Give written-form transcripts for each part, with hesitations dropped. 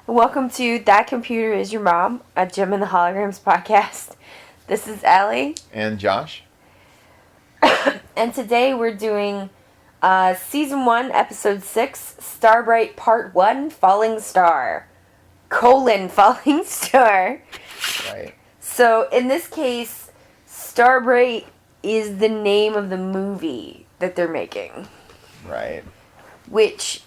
Welcome to That Computer Is Your Mom, a Gem and the Holograms podcast. This is Allie. And Josh. And today we're doing Season 1, Episode 6, Starbright Part 1, Falling Star. Falling Star. Right. So, in this case, Starbright is the name of the movie that they're making. Right. Which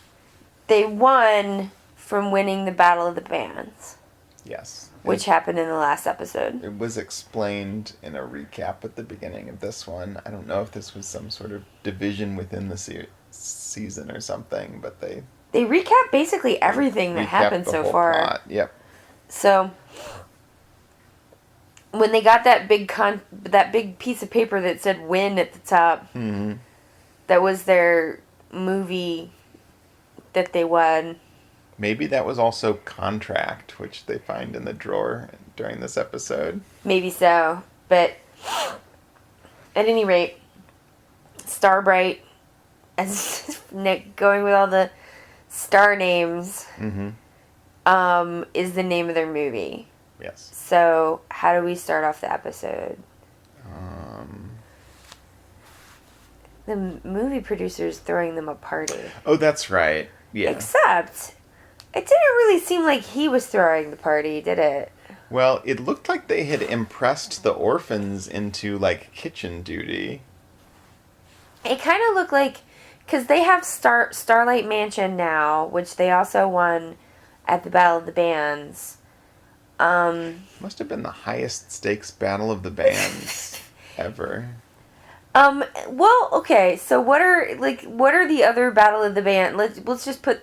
they won from winning the Battle of the Bands. Yes. Which happened in the last episode. It was explained in a recap at the beginning of this one. I don't know if this was some sort of division within the season or something, but they recap basically everything that happened so far. Plot. Yep. So when they got that big piece of paper that said "win" at the top, mm-hmm. that was their movie that they won. Maybe that was also Contract, which they find in the drawer during this episode. Maybe so. But at any rate, Starbright, as Nick going with all the star names, mm-hmm. Is the name of their movie. Yes. So, how do we start off the episode? The movie producer's throwing them a party. Oh, that's right. Yeah. Except, it didn't really seem like he was throwing the party, did it? Well, it looked like they had impressed the orphans into, like, kitchen duty. It kind of looked like, because they have Starlight Mansion now, which they also won at the Battle of the Bands. Must have been the highest stakes Battle of the Bands ever. Well, okay, so what are the other Battle of the Band? Let's just put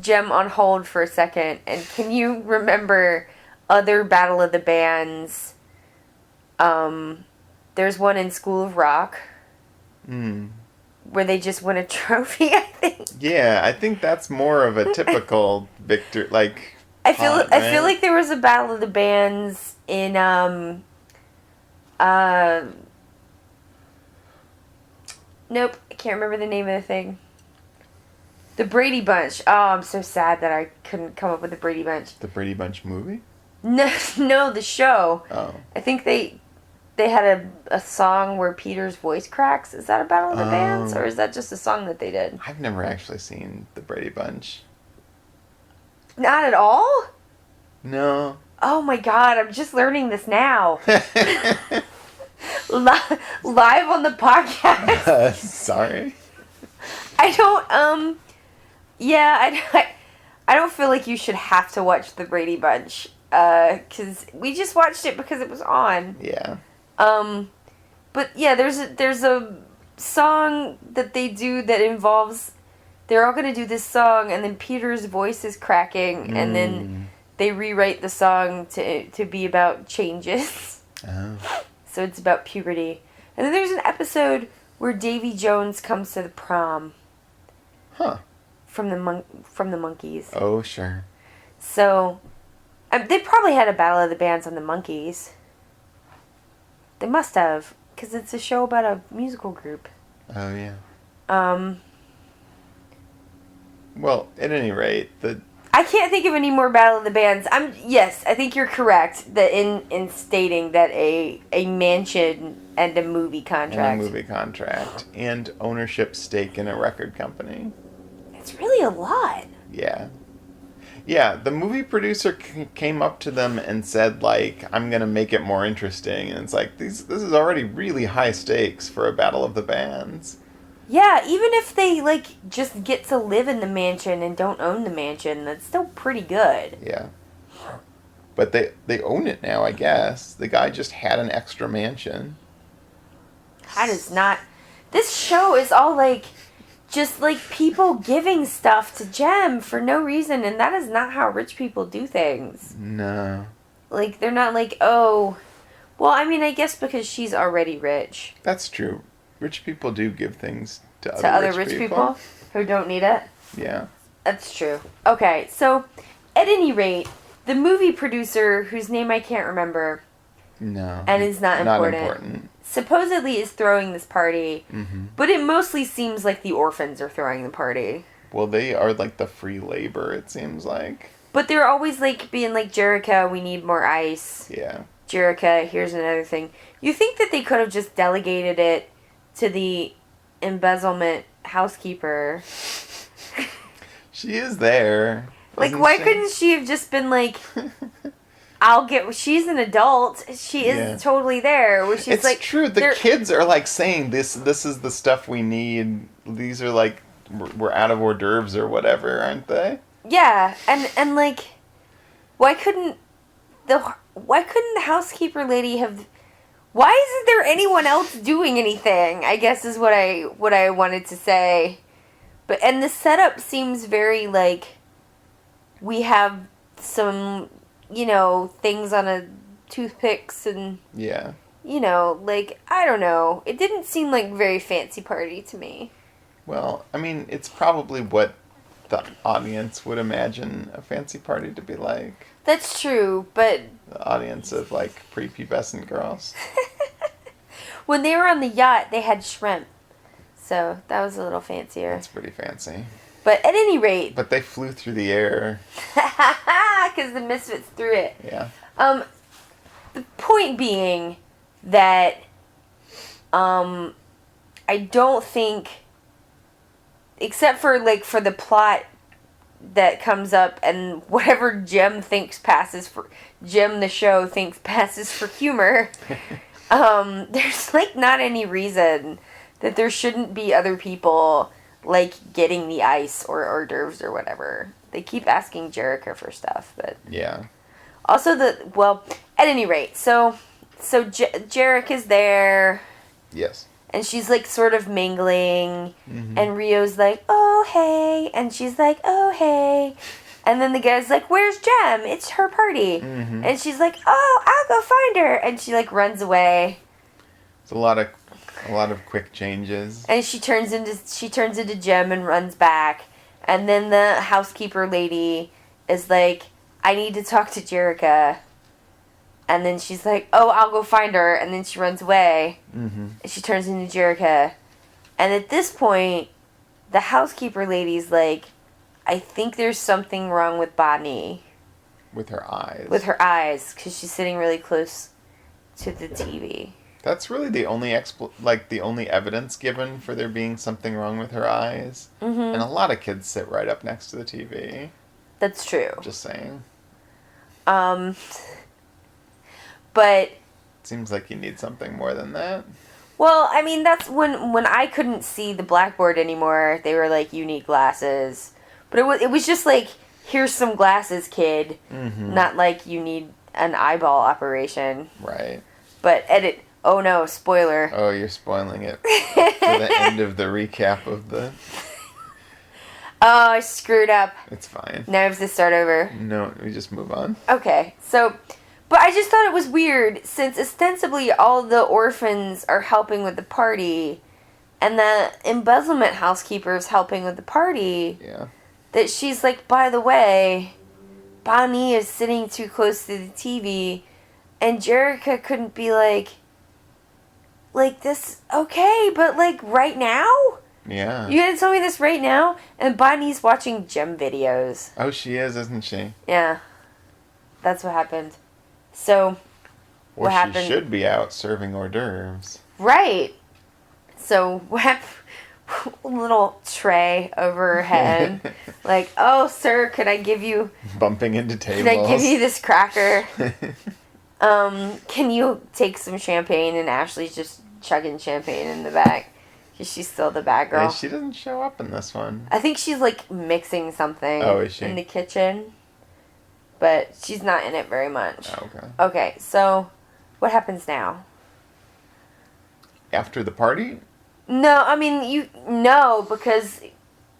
Gem on hold for a second, and can you remember other Battle of the Bands? There's one in School of Rock. Where they just win a trophy, I think. Yeah, I think that's more of a typical victor, like... I feel like there was a Battle of the Bands in, nope, I can't remember the name of the thing. The Brady Bunch. Oh, I'm so sad that I couldn't come up with the Brady Bunch. The Brady Bunch movie? No, the show. Oh. I think they had a song where Peter's voice cracks. Is that a Battle of the Bands? Or is that just a song that they did? I've never actually seen the Brady Bunch. Not at all? No. Oh my god, I'm just learning this now. Live on the podcast. Sorry. I don't feel like you should have to watch the Brady Bunch. Because we just watched it because it was on. Yeah. But yeah, there's a song that they do that involves, they're all gonna do this song, and then Peter's voice is cracking, and then they rewrite the song to be about changes. Oh. So it's about puberty. And then there's an episode where Davy Jones comes to the prom. Huh. From the Monkees. Oh, sure. So, they probably had a Battle of the Bands on the Monkees. They must have, because it's a show about a musical group. Oh, yeah. Well, at any rate, I can't think of any more Battle of the Bands. Yes, I think you're correct that in stating that a mansion and a movie contract. And ownership stake in a record company. It's really a lot. Yeah. Yeah, the movie producer came up to them and said, like, I'm going to make it more interesting. And it's like, this is already really high stakes for a Battle of the Bands. Yeah, even if they, just get to live in the mansion and don't own the mansion, that's still pretty good. Yeah. But they own it now, I guess. The guy just had an extra mansion. That is not... This show is all, just, people giving stuff to Gem for no reason, and that is not how rich people do things. No. They're not oh... Well, I mean, I guess because she's already rich. That's true. Rich people do give things to other rich people who don't need it? Yeah. That's true. Okay, so, at any rate, the movie producer, whose name I can't remember... No. And is not important. Supposedly is throwing this party, but it mostly seems like the orphans are throwing the party. Well, they are the free labor, it seems like. But they're always, like, being like, Jerica, we need more ice. Yeah. Jerica, here's another thing. You think that they could have just delegated it to the embezzlement housekeeper. She is there. Like, why couldn't she have just been like, she's an adult. She is totally there. Where she's it's true. The kids are, like, saying, this is the stuff we need. These are, like, we're out of hors d'oeuvres or whatever, aren't they? Yeah, and like, why couldn't the housekeeper lady have... Why isn't there anyone else doing anything? I guess is what I wanted to say. And the setup seems very, like, we have some, things on a toothpicks and... Yeah. Like, I don't know. It didn't seem like very fancy party to me. Well, I mean, it's probably what the audience would imagine a fancy party to be like. That's true, but... The audience of, like, prepubescent girls. When they were on the yacht, they had shrimp. So, that was a little fancier. That's pretty fancy. But at any rate... But they flew through the air. Because the Misfits threw it. Yeah. The point being that I don't think... Except for, like, for the plot that comes up and whatever Jim the show thinks passes for humor, there's, like, not any reason that there shouldn't be other people, like, getting the ice or hors d'oeuvres or whatever. They keep asking Jerica for stuff, but... Yeah. Also, at any rate, so Jerica is there. Yes. And she's, like, sort of mingling. Mm-hmm. And Rio's like, oh, hey. And she's like, oh, hey. And then the guy's like, where's Jem? It's her party. Mm-hmm. And she's like, oh, I'll go find her. And she, like, runs away. It's a lot of quick changes. And she turns into Jem and runs back. And then the housekeeper lady is like, I need to talk to Jerica. And then she's like, oh, I'll go find her. And then she runs away. Mm-hmm. And she turns into Jerica. And at this point, the housekeeper lady's like, I think there's something wrong with Bonnie. With her eyes. Because she's sitting really close to the TV. That's really the only the only evidence given for there being something wrong with her eyes. Mm-hmm. And a lot of kids sit right up next to the TV. That's true. Just saying. But... Seems like you need something more than that. Well, I mean, that's when I couldn't see the blackboard anymore, they were like, you need glasses. But it was just like, here's some glasses, kid. Mm-hmm. Not like you need an eyeball operation. Right. But oh no, spoiler. Oh, you're spoiling it for the end of the recap of the... Oh, I screwed up. It's fine. Now I have to start over. No, we just move on. Okay, so... But I just thought it was weird, since ostensibly all the orphans are helping with the party, and the embezzlement housekeeper is helping with the party. Yeah. That she's like, by the way, Bonnie is sitting too close to the TV, and Jerica couldn't be like this, okay, but, like, right now? Yeah. You gotta tell me this right now? And Bonnie's watching gem videos. Oh, she is, isn't she? Yeah. That's what happened. So, what happened? She should be out serving hors d'oeuvres. Right. So, what happened? Little tray over her head. Like, oh, sir, could I give you... Bumping into tables. Could I give you this cracker? Can you take some champagne? And Ashley's just chugging champagne in the back. Because she's still the bad girl. Yeah, she doesn't show up in this one. I think she's, like, mixing something. Oh, is she? In the kitchen. But she's not in it very much. Oh, okay. Okay, so what happens now? After the party? No, I mean, because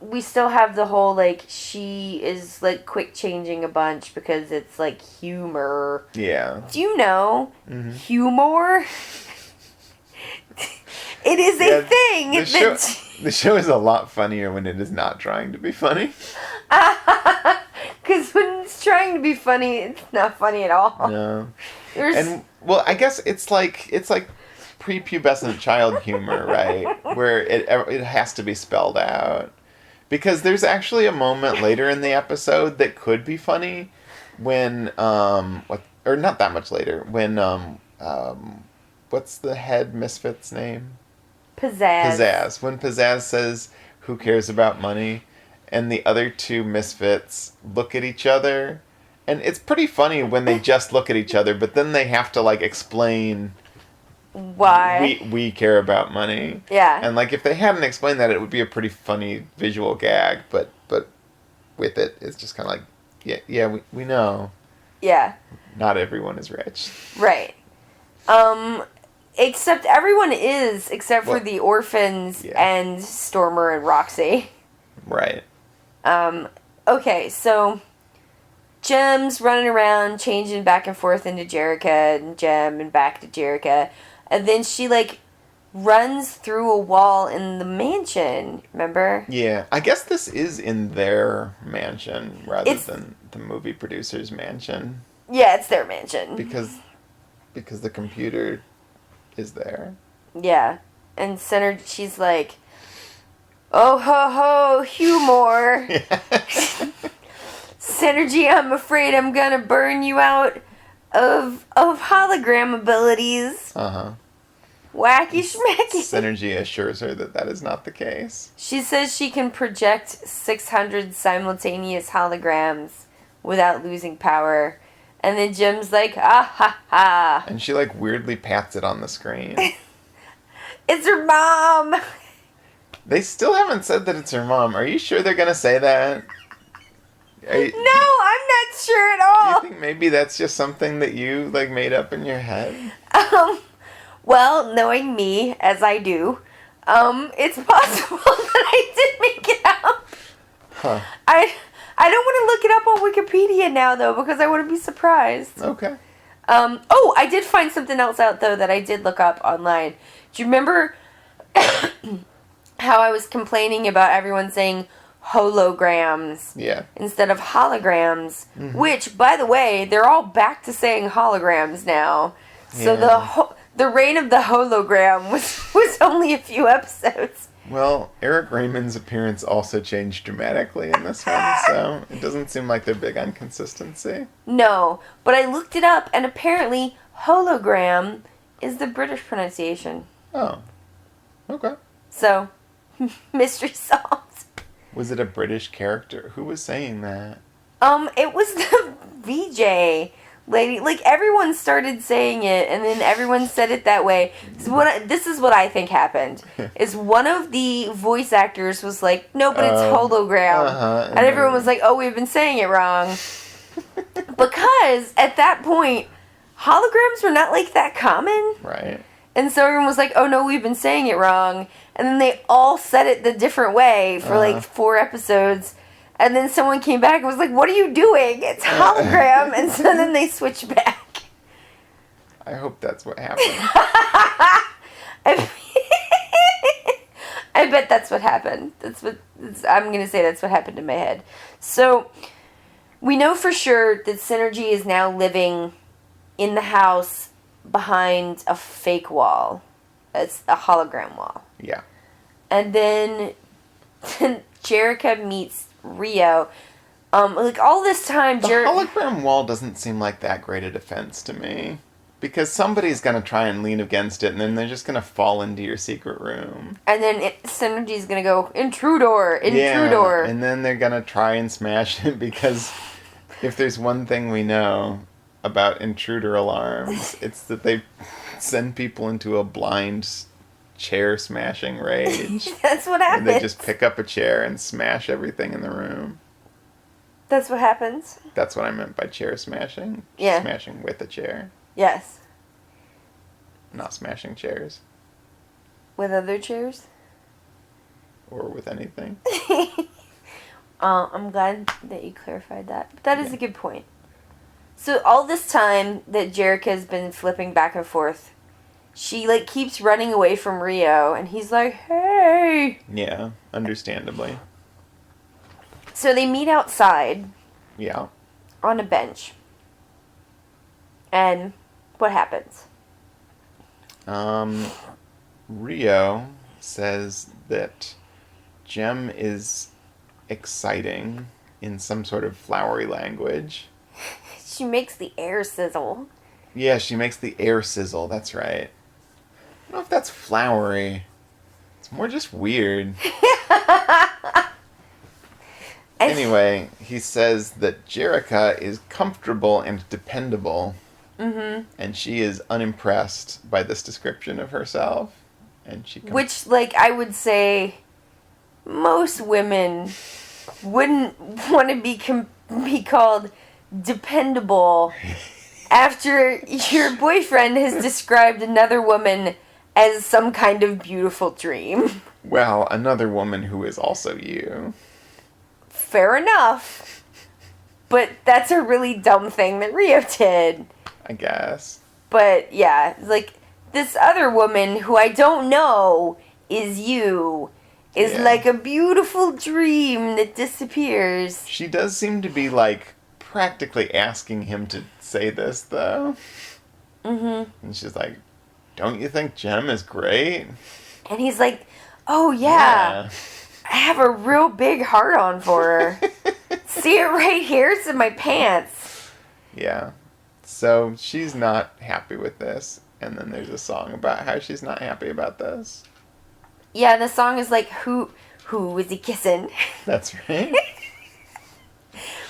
we still have the whole, like, she is, like, quick changing a bunch because it's, like, humor. Yeah. Do you know humor? It is a thing. The show is a lot funnier when it is not trying to be funny. Because when it's trying to be funny, it's not funny at all. No. Well, I guess it's like prepubescent child humor, right? Where it has to be spelled out. Because there's actually a moment later in the episode that could be funny when, or not that much later, when, what's the head misfit's name? Pizzazz. When Pizzazz says, "Who cares about money?" and the other two misfits look at each other. And it's pretty funny when they just look at each other, but then they have to, like, explain why we care about money. Yeah. And, like, if they hadn't explained that, it would be a pretty funny visual gag. But with it, it's just kind of like, we know. Yeah. Not everyone is rich. Right. Except everyone is, except for the orphans and Stormer and Roxy. Right. Okay, so Jem's running around, changing back and forth into Jerrica and Jem and back to Jerrica. And then she, like, runs through a wall in the mansion, remember? Yeah, I guess this is in their mansion rather than the movie producer's mansion. Yeah, it's their mansion. Because the computer is there. Yeah. And she's like, "Oh ho ho, humor." Synergy, I'm afraid I'm gonna burn you out of hologram abilities. Uh-huh. Wacky schmacky. Synergy assures her that is not the case. She says she can project 600 simultaneous holograms without losing power. And then Jim's like, "Ah ha ha." And she, like, weirdly pats it on the screen. It's her mom. They still haven't said that it's her mom. Are you sure they're gonna say that? No, I'm not sure at all. Do you think maybe that's just something that you, like, made up in your head? Well, knowing me, as I do, it's possible that I did make it up. Huh. I don't want to look it up on Wikipedia now, though, because I want to be surprised. Okay. I did find something else out, though, that I did look up online. Do you remember how I was complaining about everyone saying holograms instead of holograms? Mm-hmm. Which, by the way, they're all back to saying holograms now. So the reign of the hologram was only a few episodes. Well, Eric Raymond's appearance also changed dramatically in this one, so it doesn't seem like they're big on consistency. No, but I looked it up, and apparently hologram is the British pronunciation. Oh. Okay. So, mystery solved. Was it a British character? Who was saying that? It was the VJ lady. Like, everyone started saying it, and then everyone said it that way. This is what I think happened. Is one of the voice actors was like, "No, but it's hologram." And everyone was like, "Oh, we've been saying it wrong." Because, at that point, holograms were not, like, that common. Right. And so everyone was like, "Oh, no, we've been saying it wrong." And then they all said it the different way for, like, 4 episodes. And then someone came back and was like, "What are you doing? It's hologram." And so then they switched back. I hope that's what happened. I bet that's what happened. I'm going to say that's what happened in my head. So, we know for sure that Synergy is now living in the house behind a fake wall. It's a hologram wall. Yeah. And then Jerrica meets Rio. Like, all this time, the hologram wall doesn't seem like that great a defense to me. Because somebody's going to try and lean against it, and then they're just going to fall into your secret room. And then Synergy's going to go, "Intruder! Yeah, and then they're going to try and smash it, because if there's one thing we know about intruder alarms, it's that they send people into a blind chair smashing rage. That's what happens. And they just pick up a chair and smash everything in the room. That's what happens? That's what I meant by chair smashing. Yeah. Smashing with a chair. Yes. Not smashing chairs. With other chairs? Or with anything. I'm glad that you clarified that. But that is a good point. So all this time that Jerrica's been flipping back and forth, she, like, keeps running away from Rio, and he's like, "Hey!" Yeah, understandably. So they meet outside. Yeah. On a bench. And what happens? Rio says that Jem is exciting in some sort of flowery language. She makes the air sizzle. Yeah, she makes the air sizzle. That's right. I don't know if that's flowery. It's more just weird. Anyway, he says that Jerica is comfortable and dependable. Mm-hmm. And she is unimpressed by this description of herself. And she Which, like, I would say most women wouldn't want to be called dependable after your boyfriend has described another woman as some kind of beautiful dream. Well, another woman who is also you. Fair enough. But that's a really dumb thing that Rio did. I guess. But, yeah, like, this other woman who I don't know is you is like a beautiful dream that disappears. She does seem to be, like, practically asking him to say this, though. Mm-hmm. And she's like, don't you think Jem is great? And he's like, oh, yeah. I have a real big heart-on for her. See it right here? It's in my pants. Yeah. So she's not happy with this. And then there's a song about how she's not happy about this. Yeah, and the song is like, who is he kissing? That's right.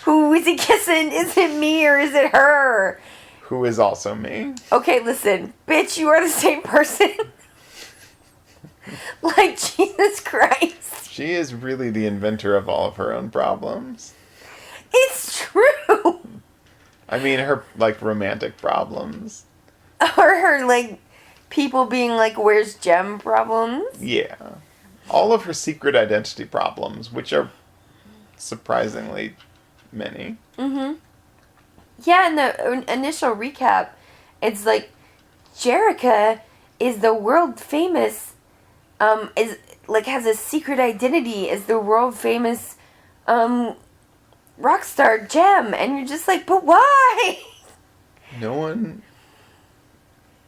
Who is he kissing? Is it me or is it her? Who is also me. Okay, listen. Bitch, you are the same person. Like, Jesus Christ. She is really the inventor of all of her own problems. It's true. I mean, her, like, romantic problems. Or her, like, people being like, where's Jem problems? Yeah. All of her secret identity problems, which are surprisingly many. Mm-hmm. Yeah, in the initial recap, it's like, Jerica is the world famous, is, like, has a secret identity as the world famous, rock star Jem. And you're just like, but why? No one...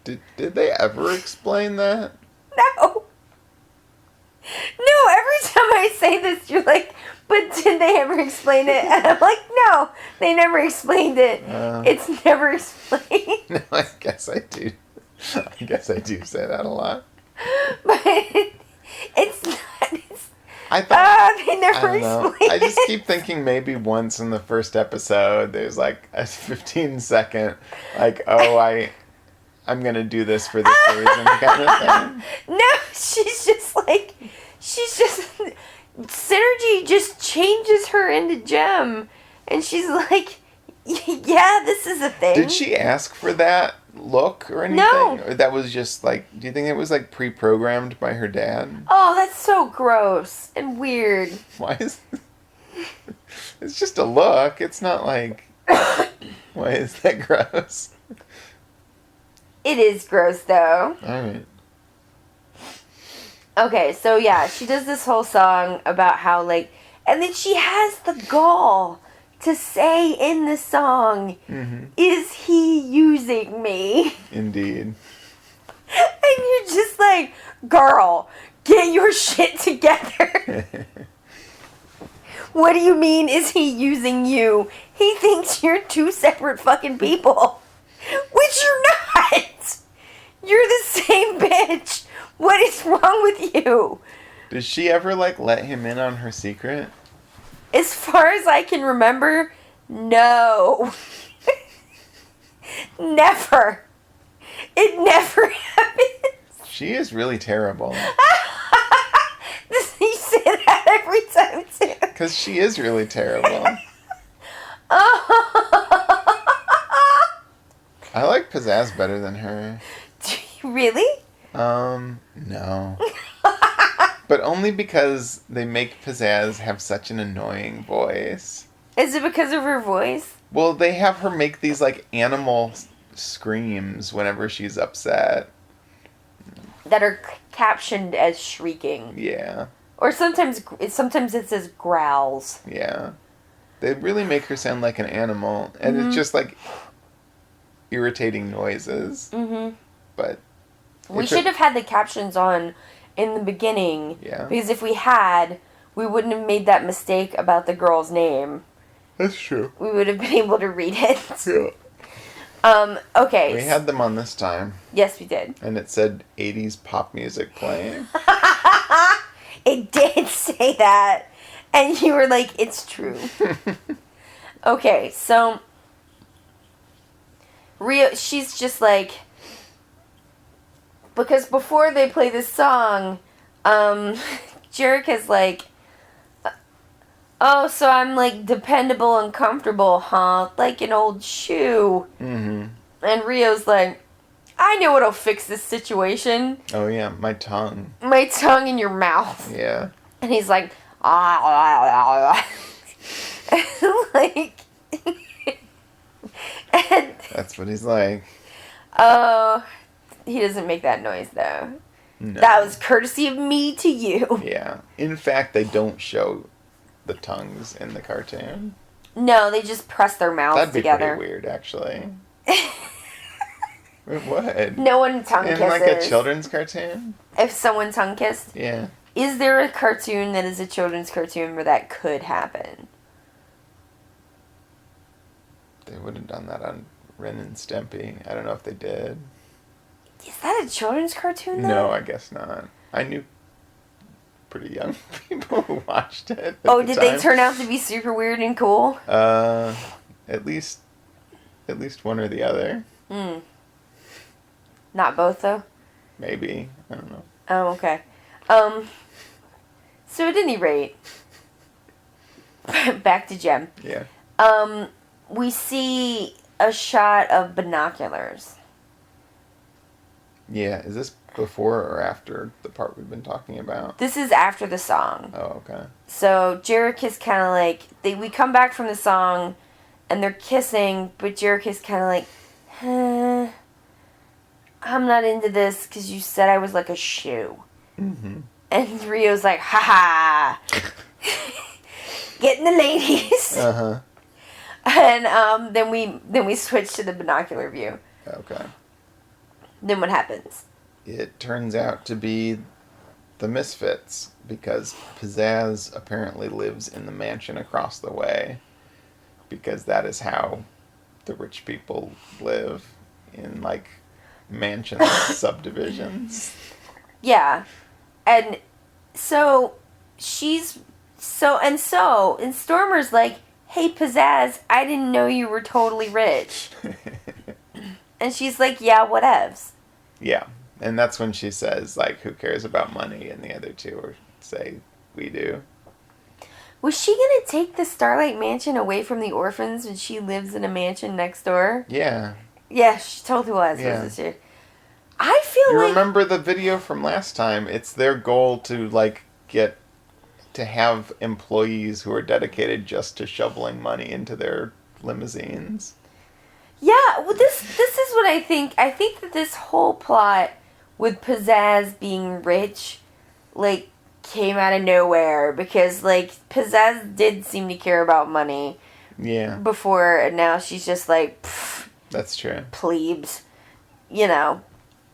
Did they ever explain that? No. No, every time I say this, you're like, but did they ever explain it? And I'm like, no, they never explained it. It's never explained. No, I guess I do. I guess I do say that a lot. But it's not. I thought they never explained I just it. keep thinking maybe once in the first episode, there's like a 15-second, like, oh, I'm gonna do this for this reason kind of thing. No, Synergy just changes her into Jem. And she's like, yeah, this is a thing. Did she ask for that look or anything? No. Or that was just like, do you think it was like pre-programmed by her dad? Oh, that's so gross and weird. Why is... It's just a look. It's not like... Why is that gross? It is gross, though. Alright. Okay, so yeah, she does this whole song about how, like... And then she has the gall to say in the song, is he using me? Indeed. And you're just like, girl, get your shit together. What do you mean, is he using you? He thinks you're two separate fucking people. Which you're not. You're the same bitch. What is wrong with you? Does she ever, like, let him in on her secret? As far as I can remember, no. Never. It never happens. She is really terrible. You say that every time, too. Because she is really terrible. I like Pizzazz better than her. Really? No. But only because they make Pizzazz have such an annoying voice. Is it because of her voice? Well, they have her make these, like, animal screams whenever she's upset. That are captioned as shrieking. Yeah. Or sometimes it says growls. Yeah. They really make her sound like an animal. And it's just, like, irritating noises. Mm-hmm. But... We should have had the captions on in the beginning. Yeah. Because if we had, we wouldn't have made that mistake about the girl's name. That's true. We would have been able to read it. Yeah. Okay. We had them on this time. Yes, we did. And it said 80s pop music playing. It did say that. And you were like, it's true. Okay, so Rio, she's just like, because before they play this song, Jerica's like, oh, so I'm like dependable and comfortable, huh? Like an old shoe. Mm-hmm. And Rio's like, I know what'll fix this situation. Oh, yeah, my tongue. My tongue in your mouth. Yeah. And he's like, like, and, That's what he's like. oh, he doesn't make that noise, though. No. That was courtesy of me to you. Yeah. In fact, they don't show the tongues in the cartoon. No, they just press their mouths That'd be together. pretty weird, actually. It would. No one tongue kisses. In like a children's cartoon? If someone tongue kissed? Yeah. Is there a cartoon that is a children's cartoon where that could happen? They would have done that on Ren and Stimpy. I don't know if they did. Is that a children's cartoon, though? No, I guess not. I knew pretty young people who watched it. Oh, did they turn out to be super weird and cool? At least one or the other. Hmm. Not both, though? Maybe. I don't know. Oh, okay. So at any rate, back to Jem. Yeah. We see a shot of binoculars. Yeah. Is this before or after the part we've been talking about? This is after the song. Oh, okay. So Jarek is kind of like, we come back from the song, and they're kissing, but Jarek is kind of like, I'm not into this because you said I was like a shoe. Mm-hmm. And Rio's like, ha ha, getting the ladies. Uh-huh. And then we switch to the binocular view. Okay. Then what happens? It turns out to be the Misfits, because Pizzazz apparently lives in the mansion across the way, because that is how the rich people live, in like mansion subdivisions. Yeah. And so and Stormer's like, hey Pizzazz, I didn't know you were totally rich. And she's like, yeah, whatevs. Yeah. And that's when she says, like, who cares about money? And the other two say, we do. Was she going to take the Starlight Mansion away from the orphans when she lives in a mansion next door? Yeah. Yeah, she totally was. Yeah. Wasn't she? I feel You like... remember the video from last time? It's their goal to, like, get to have employees who are dedicated just to shoveling money into their limousines. Yeah, well, this is what I think. I think that this whole plot with Pizzazz being rich, like, came out of nowhere. Because, like, Pizzazz did seem to care about money. Yeah. Before, and now she's just like, pfft, That's true. plebes. You know.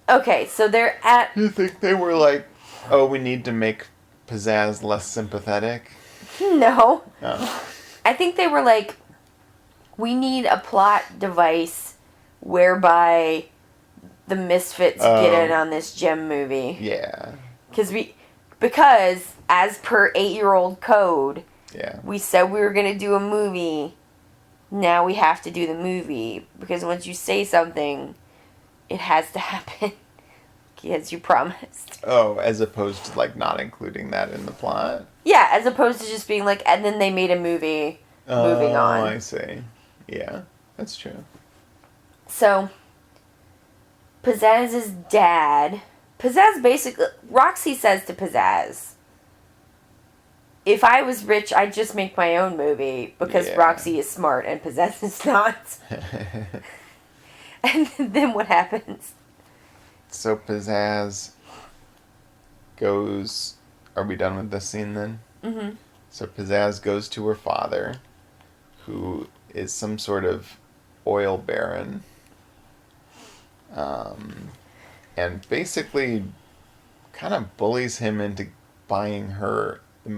Okay, so they're at... You think they were like, oh, we need to make Pizzazz less sympathetic? No. Oh. I think they were like, we need a plot device whereby the Misfits get in on this Jem movie. Yeah. Because, as per 8-year-old code, Yeah. we said we were going to do a movie. Now we have to do the movie. Because once you say something, it has to happen. As you promised. Oh, as opposed to, like, not including that in the plot? Yeah, as opposed to just being like, and then they made a movie. Moving on. Oh, I see. Yeah, that's true. So, Pizzazz's dad... Pizzazz basically... Roxy says to Pizzazz, if I was rich, I'd just make my own movie. Because Roxy is smart and Pizzazz is not. And then what happens? So Pizzazz goes... Are we done with this scene then? Mm-hmm. So Pizzazz goes to her father, who is some sort of oil baron, and basically kind of bullies him into buying her a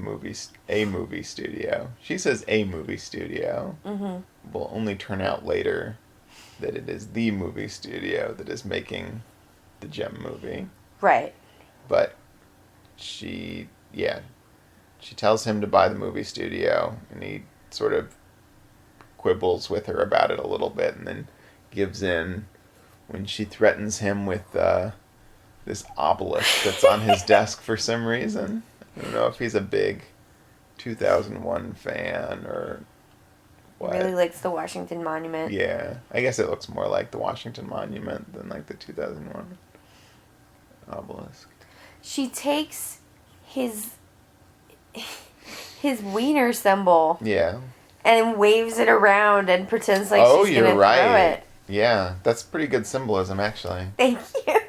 movie studio. She says a movie studio. Mm-hmm. Will only turn out later that it is the movie studio that is making the Gem movie. Right. But she tells him to buy the movie studio, and he sort of quibbles with her about it a little bit, and then gives in when she threatens him with this obelisk that's on his desk for some reason. I don't know if he's a big 2001 fan or what. Really likes the Washington Monument. Yeah, I guess it looks more like the Washington Monument than like the 2001 obelisk. She takes his wiener symbol. Yeah. And waves it around and pretends like she's going to throw it. Yeah, that's pretty good symbolism, actually. Thank you.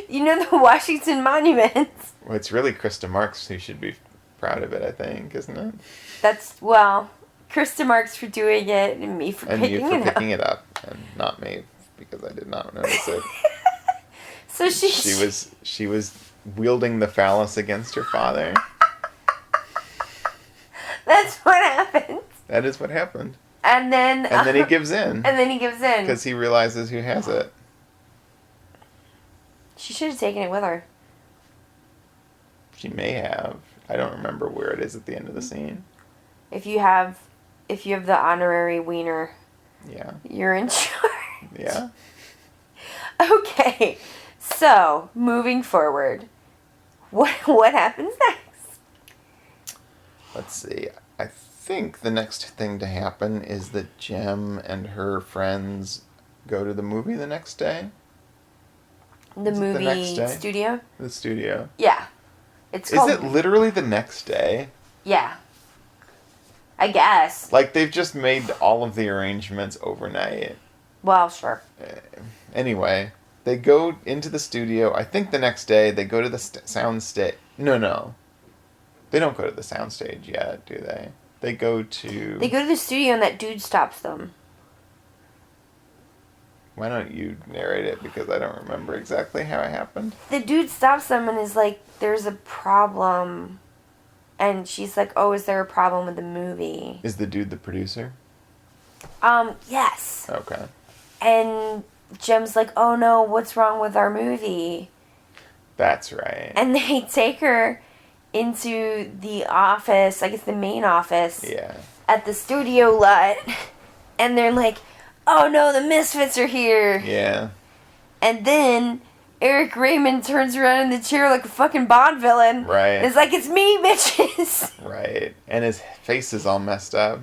You know the Washington Monument. Well, it's really Krista Marks who should be proud of it, I think, isn't it? Krista Marks for doing it and me for picking it up. And you for picking it up, and not me, because I did not notice it. So she was wielding the phallus against her father. That's what happened. That is what happened. And then he gives in. And then he gives in. Because he realizes who has it. She should have taken it with her. She may have. I don't remember where it is at the end of the scene. If you have the honorary wiener, yeah, you're in charge. Yeah. Okay. So, moving forward. What happens next? Let's see. I think the next thing to happen is that Gem and her friends go to the movie the next day. The movie studio? The studio. Yeah. Is it literally the next day? Yeah. I guess. Like, they've just made all of the arrangements overnight. Well, sure. Anyway, they go into the studio. I think the next day they go to the sound stage. No. They don't go to the sound stage yet, do they? They go to the studio and that dude stops them. Why don't you narrate it, because I don't remember exactly how it happened. The dude stops them and is like, there's a problem. And she's like, oh, is there a problem with the movie? Is the dude the producer? Yes. Okay. And Jem's like, oh no, what's wrong with our movie? That's right. And they take her into the office, I guess the main office. Yeah. At the studio lot. And they're like, oh no, the Misfits are here. Yeah. And then Eric Raymond turns around in the chair like a fucking Bond villain. Right. And it's like, it's me, bitches. Right. And his face is all messed up.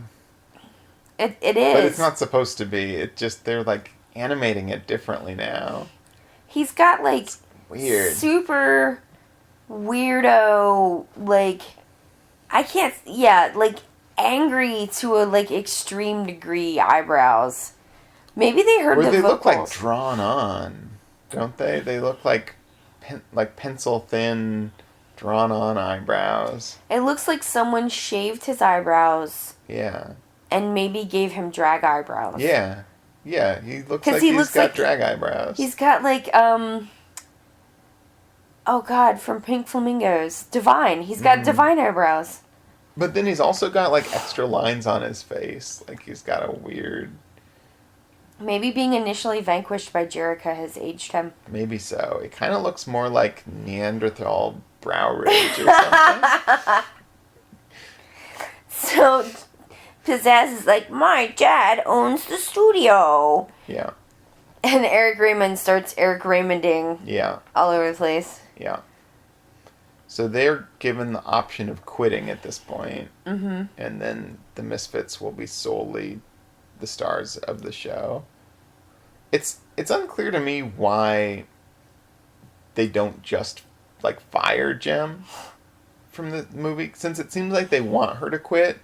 It is. But it's not supposed to be. It just, they're like animating it differently now. He's got like it's weird. Super weirdo, like, like angry to a like extreme degree eyebrows. Maybe they heard the vocals. They look like drawn on, don't they? They look like pencil thin, drawn on eyebrows. It looks like someone shaved his eyebrows. Yeah. And maybe gave him drag eyebrows. Yeah. Yeah, he looks like he's got drag eyebrows. He's got like, oh God, from Pink Flamingos. Divine. He's got divine eyebrows. But then he's also got like extra lines on his face. Like he's got a weird... Maybe being initially vanquished by Jerica has aged him. Maybe so. It kind of looks more like Neanderthal brow ridge or something. So, Pizzazz is like, my dad owns the studio. Yeah. And Eric Raymond starts Eric Raymonding. Yeah. All over the place. Yeah. So they're given the option of quitting at this point. Mm-hmm. And then the Misfits will be solely the stars of the show. It's unclear to me why they don't just like fire Gem from the movie, since it seems like they want her to quit,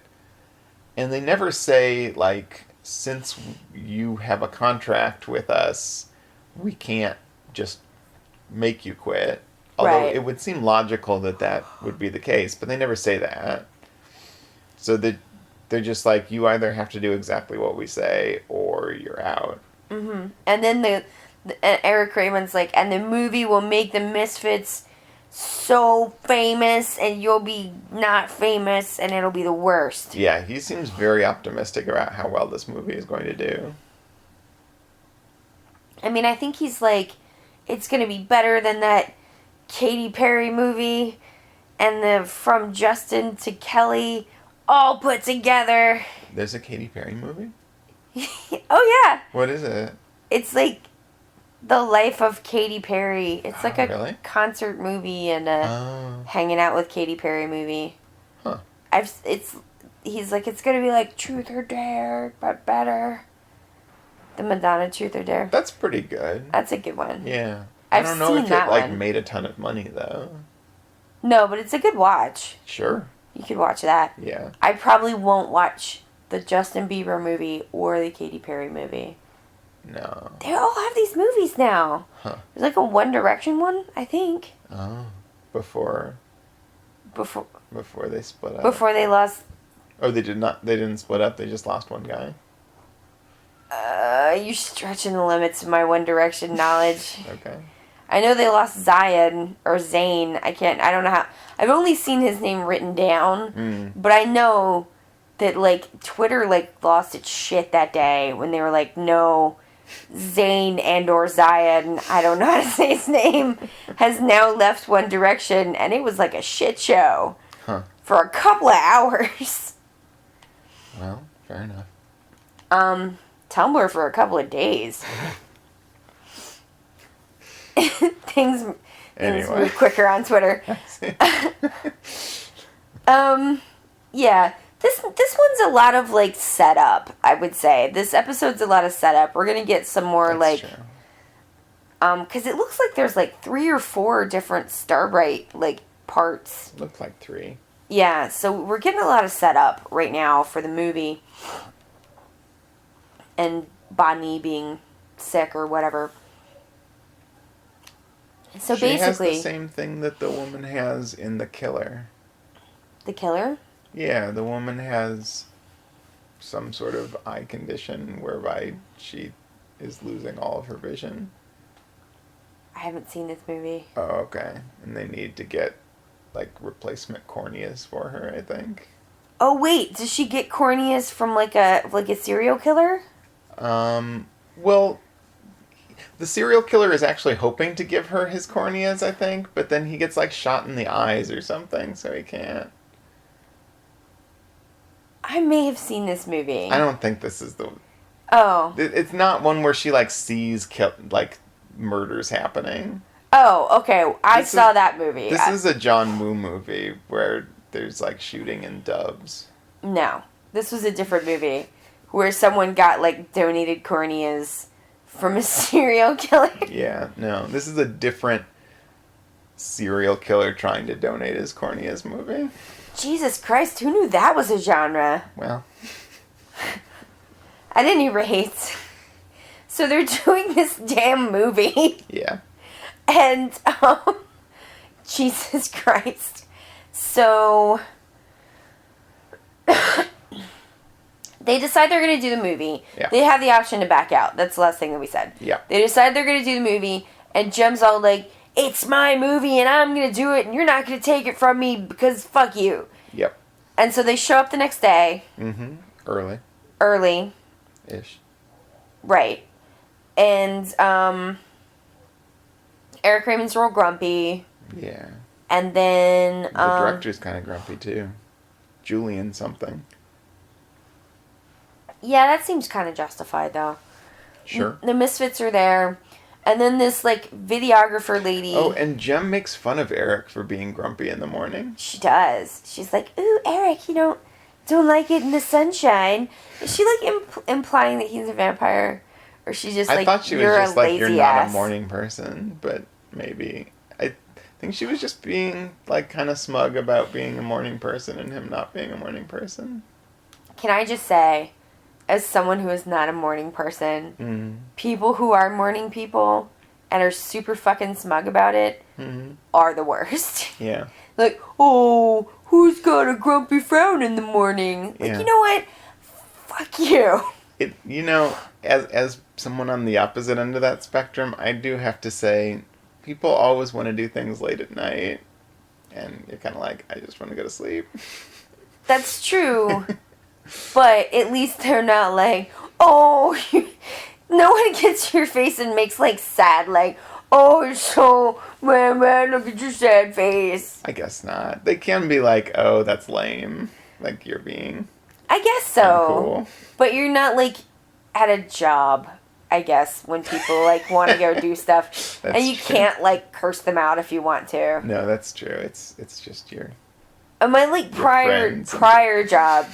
and they never say like, since you have a contract with us, we can't just make you quit. Although it would seem logical that would be the case, but they never say that. So they're just like, you either have to do exactly what we say or you're out. Mm-hmm. And then the Eric Raymond's like, and the movie will make the Misfits so famous and you'll be not famous and it'll be the worst. Yeah, he seems very optimistic about how well this movie is going to do. I mean, I think he's like, it's going to be better than that Katy Perry movie and the From Justin to Kelly all put together. There's a Katy Perry movie? Oh, yeah. What is it? It's like the life of Katy Perry. It's like a really? concert movie and a hanging out with Katy Perry movie. Huh. He's like, it's going to be like Truth or Dare, but better. The Madonna Truth or Dare. That's pretty good. That's a good one. Yeah. I've I don't know seen if that it like one. made a ton of money though. No, but it's a good watch. Sure. You could watch that. Yeah. I probably won't watch the Justin Bieber movie or the Katy Perry movie. No. They all have these movies now. Huh. There's like a One Direction one, I think. Oh. Before they split up. Before they lost. Oh, they didn't split up, they just lost one guy. You're stretching the limits of my One Direction knowledge. Okay. I know they lost Zayn or Zayn. I don't know how. I've only seen his name written down, but I know that like Twitter like lost its shit that day when they were like, no, Zayn and or Zayn, I don't know how to say his name, has now left One Direction, and it was like a shit show for a couple of hours. Well, fair enough. Tumblr for a couple of days. Things move quicker on Twitter. Yeah. This one's a lot of like setup, I would say. This episode's a lot of setup. We're gonna get some more That's like true. Because it looks like there's like 3 or 4 different Starbright like parts. Looks like 3. Yeah, so we're getting a lot of setup right now for the movie. And Bonnie being sick or whatever. So she basically, has the same thing that the woman has in The Killer. The Killer? Yeah, the woman has some sort of eye condition whereby she is losing all of her vision. I haven't seen this movie. Oh, okay. And they need to get like replacement corneas for her, I think. Oh wait, does she get corneas from like a serial killer? Well, the serial killer is actually hoping to give her his corneas, I think, but then he gets like shot in the eyes or something, so he can't. I may have seen this movie. I don't think this is the... Oh. It's not one where she like sees like murders happening. Oh, okay. I saw that movie. This is a John Woo movie where there's like shooting in dubs. No. This was a different movie where someone got like donated corneas from a serial killer. Yeah, no. This is a different serial killer trying to donate his corneas movie. Jesus Christ, who knew that was a genre? Well. At any rate, so they're doing this damn movie. Yeah. And, Jesus Christ. So, they decide they're going to do the movie. Yeah. They have the option to back out. That's the last thing that we said. Yeah. They decide they're going to do the movie, and Jem's all like, it's my movie, and I'm going to do it, and you're not going to take it from me, because fuck you. Yep. And so they show up the next day. Mm-hmm. Early. Early-ish. Right. And, Eric Raymond's real grumpy. Yeah. And then... the director's kind of grumpy, too. Julian something. Yeah, that seems kind of justified, though. Sure. The Misfits are there. And then this, like, videographer lady... Oh, and Jem makes fun of Eric for being grumpy in the morning. She does. She's like, ooh, Eric, you don't like it in the sunshine. Is she, like, implying that he's a vampire? Or she's just like, I thought she was you're just a like, lazy you're not ass. a morning person, but maybe. I think she was just being, like, kind of smug about being a morning person and him not being a morning person. Can I just say, as someone who is not a morning person, people who are morning people and are super fucking smug about it are the worst. Yeah. Like, oh, who's got a grumpy frown in the morning? Like, Yeah. you know what? Fuck you. As someone on the opposite end of that spectrum, I do have to say, people always want to do things late at night, and you're kind of like, I just want to go to sleep. That's true. But at least they're not like, oh, no one gets to your face and makes, like, sad, like, oh, it's so, man, look at your sad face. I guess not. They can be like, oh, that's lame. Like, you're being I guess so. uncool. But you're not, like, at a job, I guess, when people, like, want to go do stuff. That's and you true. can't, like, curse them out if you want to. No, that's true. It's just your... My, like, friends and- prior job,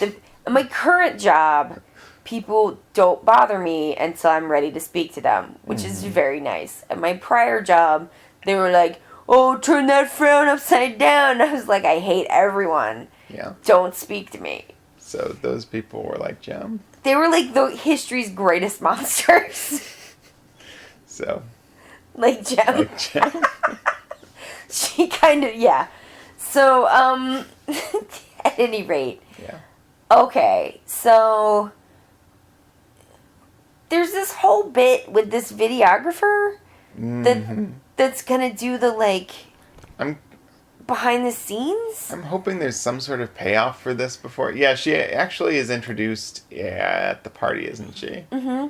my current job, people don't bother me until I'm ready to speak to them, which is very nice. At my prior job, they were like, oh, turn that frown upside down. I was like, I hate everyone. Yeah. Don't speak to me. So those people were like Jem. They were like the history's greatest monsters. So. Like Jem. Like Jem. She kind of, yeah. So, at any rate. Yeah. Okay, so there's this whole bit with this videographer that's gonna do the, like, I'm behind the scenes. I'm hoping there's some sort of payoff for this before. Yeah, she actually is introduced at the party, isn't she? Mm-hmm.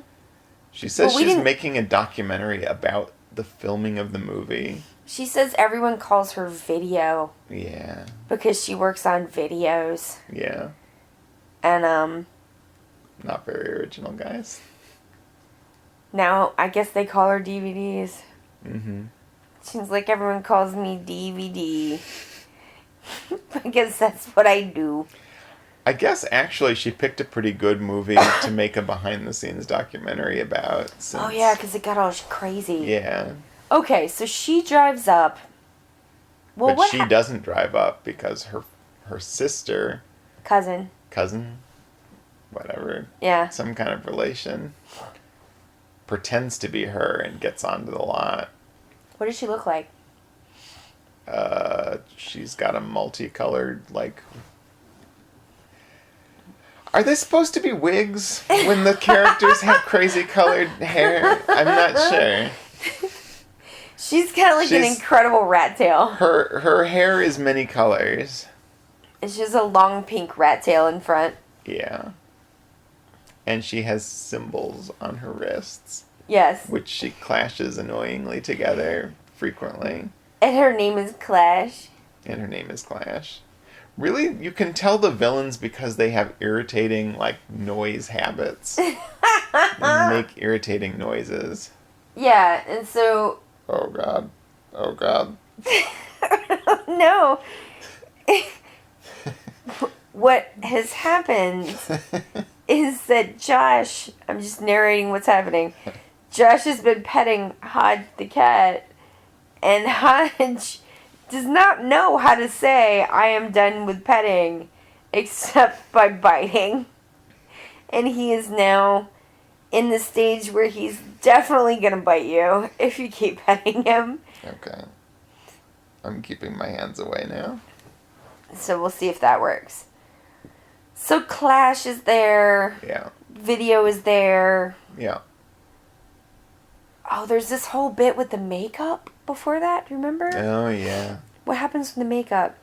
She says Well, she's making a documentary about the filming of the movie. She says everyone calls her Video Yeah. because she works on videos. Yeah. And, Not very original, guys. now I guess they call her DVDs. Mm-hmm. Seems like everyone calls me DVD. I guess that's what I do. I guess actually she picked a pretty good movie to make a behind-the-scenes documentary about. Since, Oh yeah, because it got all crazy. Yeah. Okay, so she drives up. Well, But she doesn't drive up because her sister, cousin. whatever, Yeah. some kind of relation, pretends to be her and gets onto the lot. What does she look like? She's got a multicolored, like... Are they supposed to be wigs when the characters have crazy colored hair? I'm not sure. She's got like an incredible rat tail. Her hair is many colors. It's just a long pink rat tail in front. Yeah. And she has symbols on her wrists. Yes. Which she clashes annoyingly together frequently. And her name is Clash. And her name is Clash. Really, you can tell the villains because they have irritating, like, noise habits. They make irritating noises. Yeah, and so... Oh, God. Oh, God. No. What has happened is that Josh... I'm just narrating what's happening. Josh has been petting Hodge the cat, and Hodge does not know how to say, I am done with petting, except by biting. And he is now in the stage where he's definitely going to bite you if you keep petting him. Okay. I'm keeping my hands away now. So we'll see if that works. So Clash is there. Yeah. Video is there. Yeah. Oh, there's this whole bit with the makeup before that, remember? Oh, yeah. What happens with the makeup?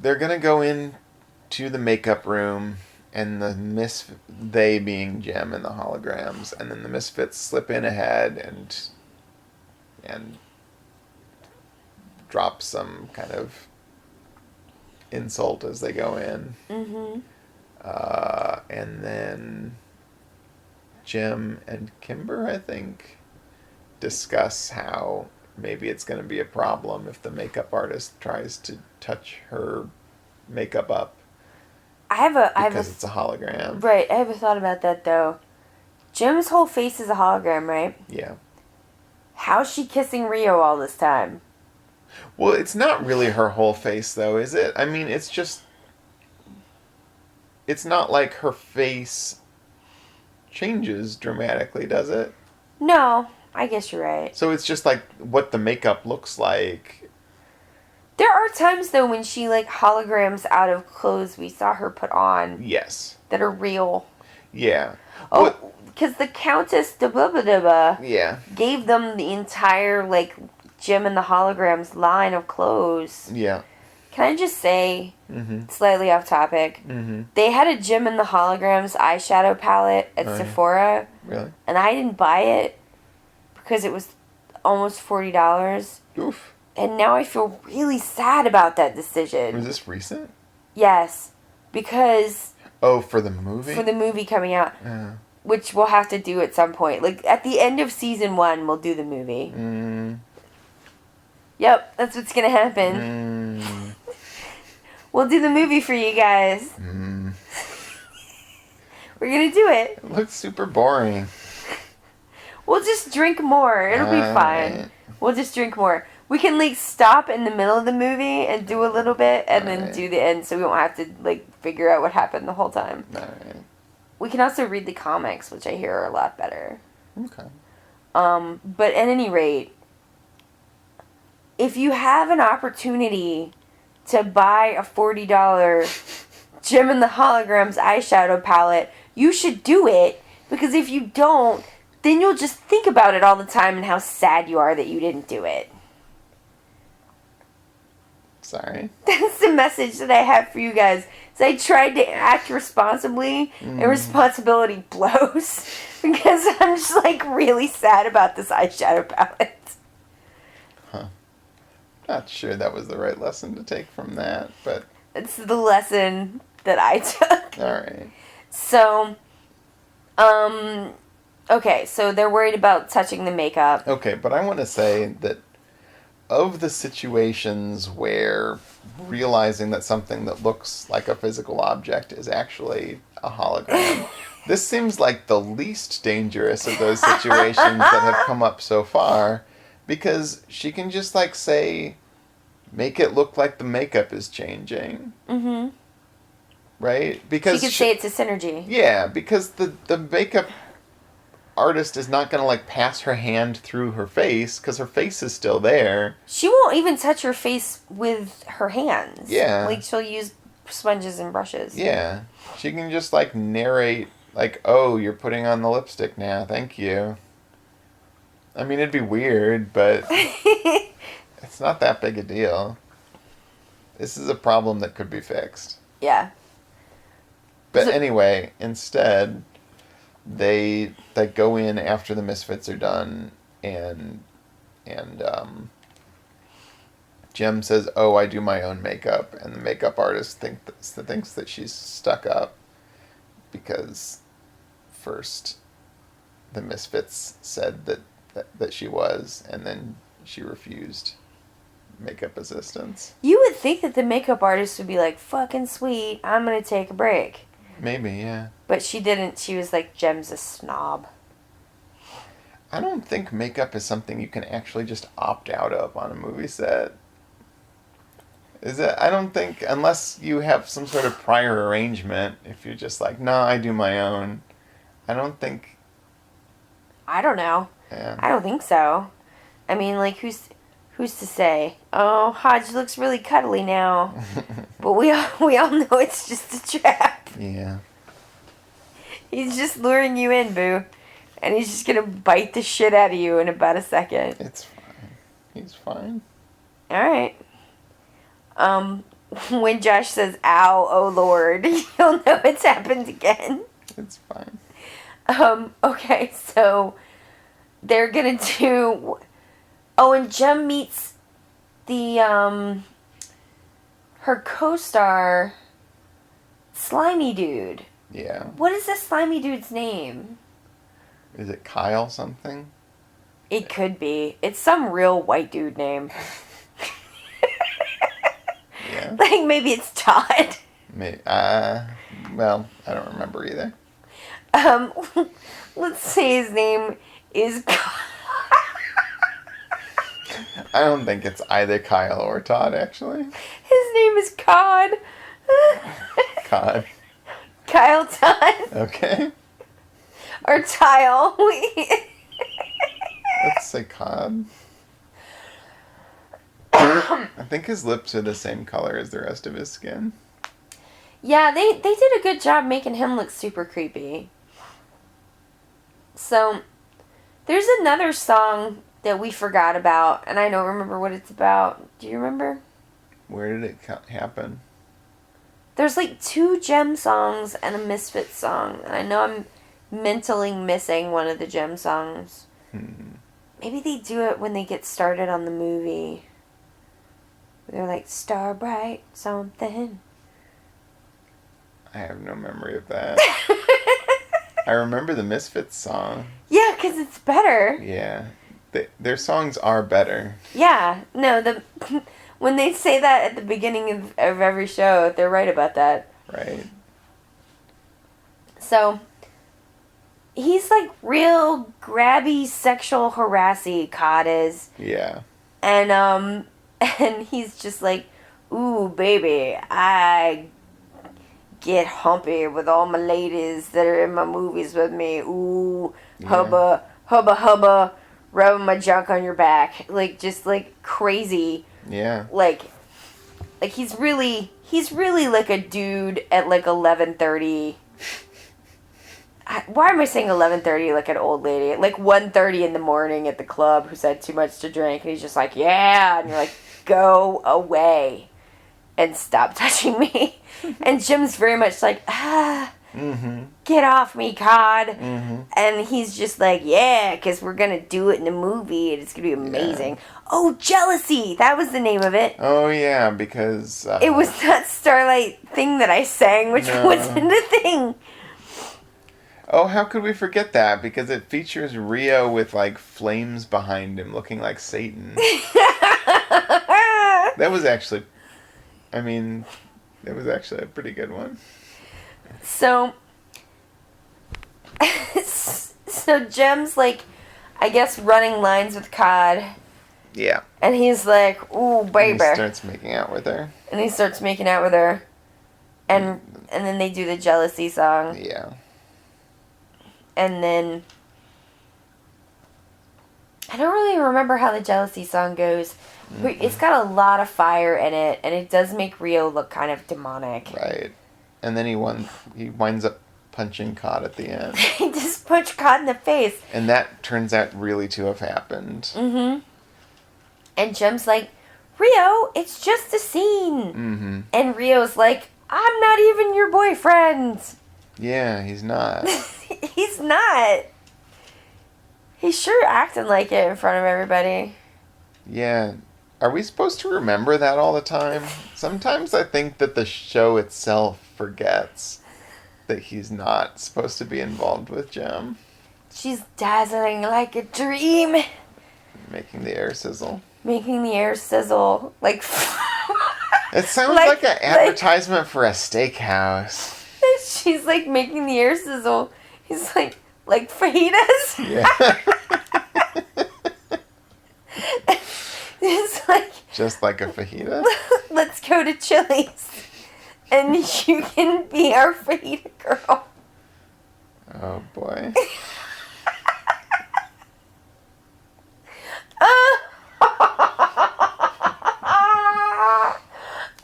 They're gonna go in to the makeup room, and they being Jem and the holograms, and then the misfits slip in ahead and drop some kind of insult as they go in. Mm-hmm. And then Jem and Kimber, I think, discuss how maybe it's going to be a problem if the makeup artist tries to touch her makeup up. Because it's a hologram. Right, I have a thought about that, though. Jem's whole face is a hologram, right? Yeah. How's she kissing Rio all this time? Well, it's not really her whole face, though, is it? I mean, it's just... It's not like her face changes dramatically, does it? No, I guess you're right. So it's just like what the makeup looks like. There are times, though, when she, like, holograms out of clothes we saw her put on. Yes. That are real. Yeah. Oh, because the Countess de Blah Blah Blah yeah. gave them the entire, like, Jim and the Holograms line of clothes. Yeah. Can I just say, Mm-hmm. slightly off topic, Mm-hmm. they had a Jim and the Holograms eyeshadow palette at Sephora. Really? And I didn't buy it because it was almost $40. Oof. And now I feel really sad about that decision. Was this recent? Yes. Because... Oh, for the movie? For the movie coming out. Yeah. Which we'll have to do at some point. Like, at the end of season 1, we'll do the movie. Yep, that's what's gonna happen. We'll do the movie for you guys. We're gonna do it. It looks super boring. We'll just drink more. It'll be fine. Right. We'll just drink more. We can, like, stop in the middle of the movie and do a little bit and then do the end so we won't have to, like, figure out what happened the whole time. Alright. We can also read the comics, which I hear are a lot better. Okay. But at any rate, if you have an opportunity to buy a $40 Jim and the Holograms eyeshadow palette, you should do it, because if you don't, then you'll just think about it all the time and how sad you are that you didn't do it. Sorry. That's the message that I have for you guys. So I tried to act responsibly, and responsibility blows, because I'm just, like, really sad about this eyeshadow palette. Not sure that was the right lesson to take from that, but... It's the lesson that I took. Alright. So, okay, so they're worried about touching the makeup. Okay, but I want to say that of the situations where realizing that something that looks like a physical object is actually a hologram, this seems like the least dangerous of those situations that have come up so far, because she can just, like, say, make it look like the makeup is changing. Mm-hmm. Right? Because she could say it's a synergy. Yeah, because the makeup artist is not going to, like, pass her hand through her face, because her face is still there. She won't even touch her face with her hands. Yeah. Like, she'll use sponges and brushes. Yeah. She can just, like, narrate, like, oh, you're putting on the lipstick now, thank you. I mean, it'd be weird, but it's not that big a deal. This is a problem that could be fixed. Yeah. But anyway, instead, they go in after the Misfits are done, and Jem says, "Oh, I do my own makeup," and the makeup artist thinks that she's stuck up because first the Misfits said that she was, and then she refused makeup assistance. You would think that the makeup artist would be like, fucking sweet, I'm gonna take a break. Maybe, yeah. But she didn't. She was like, Jem's a snob. I don't think makeup is something you can actually just opt out of on a movie set. Is it? I don't think, unless you have some sort of prior arrangement, if you're just like, no, I do my own. I don't think... I don't know. Yeah. I don't think so. I mean, like, who's to say? Oh, Hodge looks really cuddly now. But we all know it's just a trap. Yeah. He's just luring you in, boo. And he's just gonna bite the shit out of you in about a second. It's fine. He's fine. Alright. When Josh says, ow, oh lord, you'll know it's happened again. It's fine. Okay, so they're gonna do... Oh, and Jem meets the, her co-star, Slimy Dude. Yeah. What is this Slimy Dude's name? Is it Kyle something? It could be. It's some real white dude name. Yeah. Like, maybe it's Todd. Well, I don't remember either. Let's say his name is... I don't think it's either Kyle or Todd, actually. His name is Cod. Cod. Kyle Todd. Okay. Or Tile. Let's say Cod. I think his lips are the same color as the rest of his skin. Yeah, they did a good job making him look super creepy. So, there's another song that we forgot about, and I don't remember what it's about. Do you remember? Where did it happen? There's like 2 Gem songs and a Misfits song, and I know I'm mentally missing one of the Gem songs. Maybe they do it when they get started on the movie. They're like, Starbright, something. I have no memory of that. I remember the Misfits song. Yeah, because it's better. Yeah. Their songs are better. Yeah. No, when they say that at the beginning of every show, they're right about that. Right. So, he's like real grabby, sexual harassy, Cod is. Yeah. And he's just like, ooh, baby, I get humpy with all my ladies that are in my movies with me. Ooh, hubba, hubba, hubba, rubbing my junk on your back. Like, just like crazy. Yeah. Like he's really like a dude at like 11:30. Why am I saying 11:30 like an old lady? Like 1:30 in the morning at the club who's had too much to drink, and he's just like, yeah, and you're like, go away and stop touching me. And Jim's very much like, get off me, Cod. And he's just like, yeah, because we're going to do it in a movie, and it's going to be amazing. Yeah. Oh, Jealousy! That was the name of it. Oh, yeah, because... it was that Starlight thing that I sang, which wasn't a thing. Oh, how could we forget that? Because it features Rio with, like, flames behind him looking like Satan. That was actually... I mean, it was actually a pretty good one. So Jem's, like, I guess running lines with Cod. Yeah. And he's like, ooh, baby. And he starts making out with her. And then they do the Jealousy song. Yeah. And then... I don't really remember how the Jealousy song goes. It's got a lot of fire in it, and it does make Rio look kind of demonic. Right. And then he winds up punching Cod at the end. He just punched Cod in the face. And that turns out really to have happened. And Jem's like, Rio, it's just a scene. And Rio's like, I'm not even your boyfriend. Yeah, he's not. He's not. He's sure acting like it in front of everybody. Yeah. Are we supposed to remember that all the time? Sometimes I think that the show itself forgets that he's not supposed to be involved with Jem. She's dazzling like a dream. Making the air sizzle. Like... It sounds like an advertisement for a steakhouse. She's like making the air sizzle. He's like fajitas? Yeah. It's like... Just like a fajita? Let's go to Chili's. And you can be our fajita girl. Oh, boy.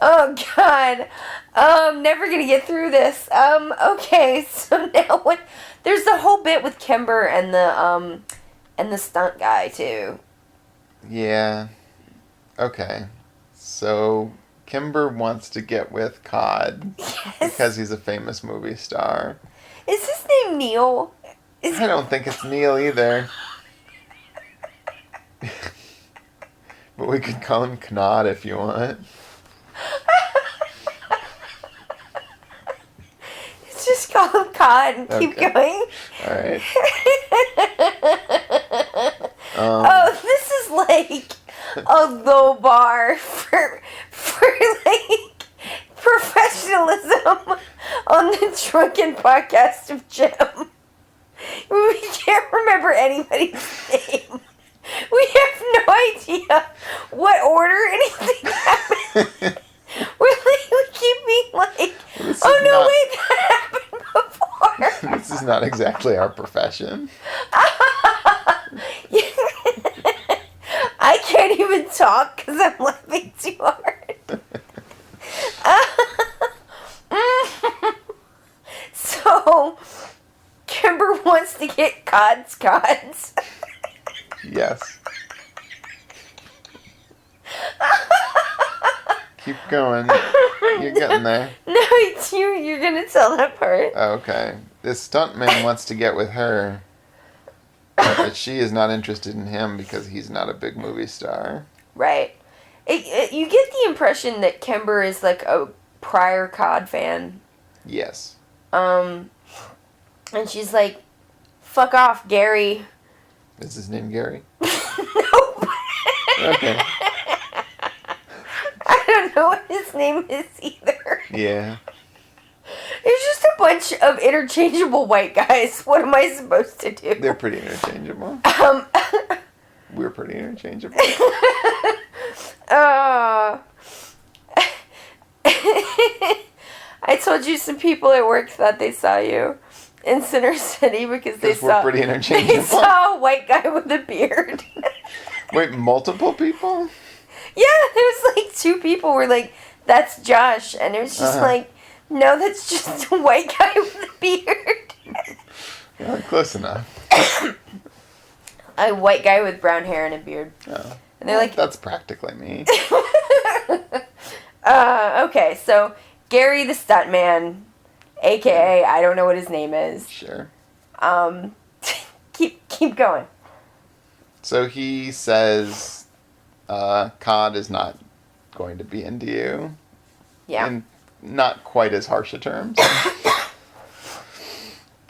Oh, God. I'm never going to get through this. Okay, so now what... There's the whole bit with Kimber and the stunt guy, too. Yeah. Okay. So, Kimber wants to get with Cod. Yes. Because he's a famous movie star. Is his name Neil? I don't think it's Neil either. But we could call him Knod if you want. Just call him Cod and keep going. Alright. This is like a low bar for like professionalism on the Drunken Podcast of Jim. We can't remember anybody's name. We have no idea what order anything happened. We keep being like, oh no, wait, that happened before. This is not exactly our profession. I can't even talk because I'm laughing too hard. So, Kimber wants to get Cod's. Yes. Keep going. You're getting there. No, it's you. You're gonna tell that part. Okay. This stuntman wants to get with her, but she is not interested in him because he's not a big movie star. Right. You get the impression that Kimber is like a prior COD fan. Yes. And she's like, fuck off, Gary. Is his name Gary? Nope. Okay. I don't know what his name is either. Yeah. There's just a bunch of interchangeable white guys. What am I supposed to do? They're pretty interchangeable. We're pretty interchangeable. I told you some people at work thought they saw you in Center City because we're pretty interchangeable. They saw a white guy with a beard. Wait, multiple people? Yeah, there was like 2 people were like, that's Josh. And it was just like, no, that's just a white guy with a beard. Yeah, close enough. A white guy with brown hair and a beard. Oh. And they're like... That's practically me. Okay, so Gary the Stuntman, a.k.a. I don't know what his name is. Sure. Keep going. So he says, COD is not going to be into you. Yeah. In not quite as harsh a terms.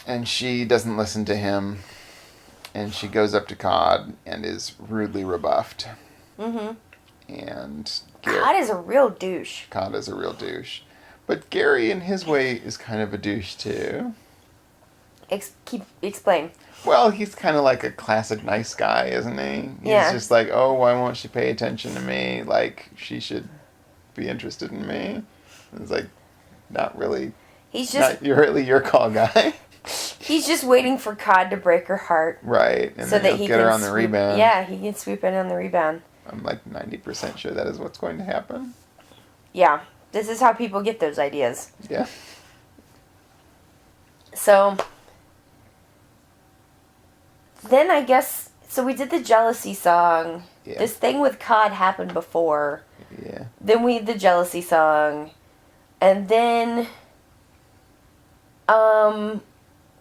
And she doesn't listen to him. And she goes up to COD and is rudely rebuffed. Mm-hmm. And COD is a real douche. COD is a real douche. But Gary, in his way, is kind of a douche, too. Explain. Well, he's kind of like a classic nice guy, isn't he? He's just like, oh, why won't she pay attention to me? Like, she should be interested in me. And it's like, not really. He's just... Not really your call, guy. He's just waiting for COD to break her heart. Right. And so then he'll get her on the rebound. Yeah, he can sweep in on the rebound. I'm like 90% sure that is what's going to happen. Yeah. This is how people get those ideas. Yeah. So... Then I guess... So we did the jealousy song. Yeah. This thing with COD happened before. Yeah. Then we did the jealousy song. And then...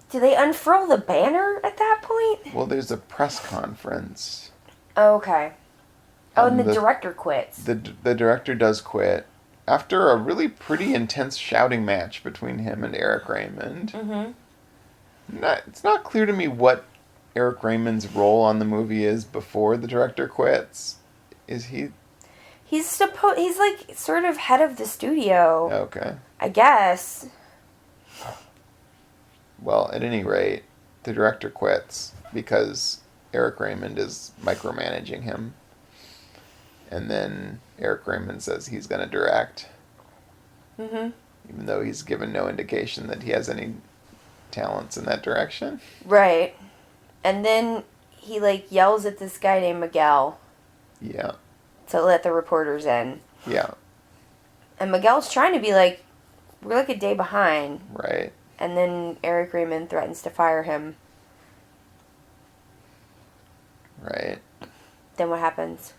Do they unfurl the banner at that point? Well, there's a press conference. Oh, okay. Oh, and the director quits. The director does quit. After a really pretty intense shouting match between him and Eric Raymond. Mm-hmm. It's not clear to me what Eric Raymond's role on the movie is before the director quits. Is he... He's like sort of head of the studio. Okay. I guess. Well, at any rate, the director quits because Eric Raymond is micromanaging him. And then Eric Raymond says he's going to direct. Mm-hmm. Even though he's given no indication that he has any talents in that direction. Right. And then he, like, yells at this guy named Miguel. Yeah. To let the reporters in. Yeah. And Miguel's trying to be like, we're like a day behind. Right. And then Eric Raymond threatens to fire him. Right. Then what happens?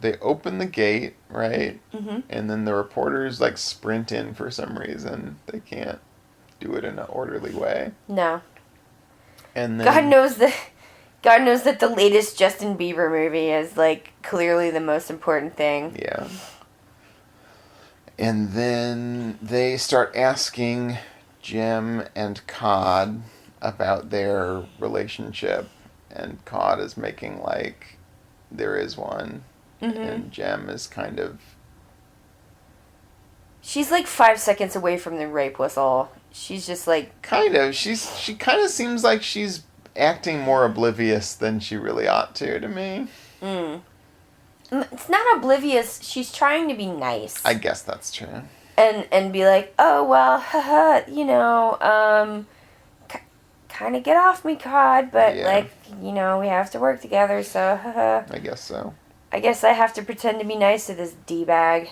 They open the gate, right? Mm-hmm. And then the reporters, like, sprint in for some reason. They can't do it in an orderly way. No. And then... God knows that the latest Justin Bieber movie is, like, clearly the most important thing. Yeah. And then they start asking Jim and Cod about their relationship. And Cod is making, like, there is one. Mm-hmm. And Jem is kind of... She's, like, 5 seconds away from the rape whistle. She's just, like... Kind of. She kind of seems like she's acting more oblivious than she really ought to me. Mm. It's not oblivious. She's trying to be nice. I guess that's true. And be like, oh, well, haha, you know, kind of get off me, Cod, but, like, you know, we have to work together, so, haha. I guess so. I guess I have to pretend to be nice to this D-bag.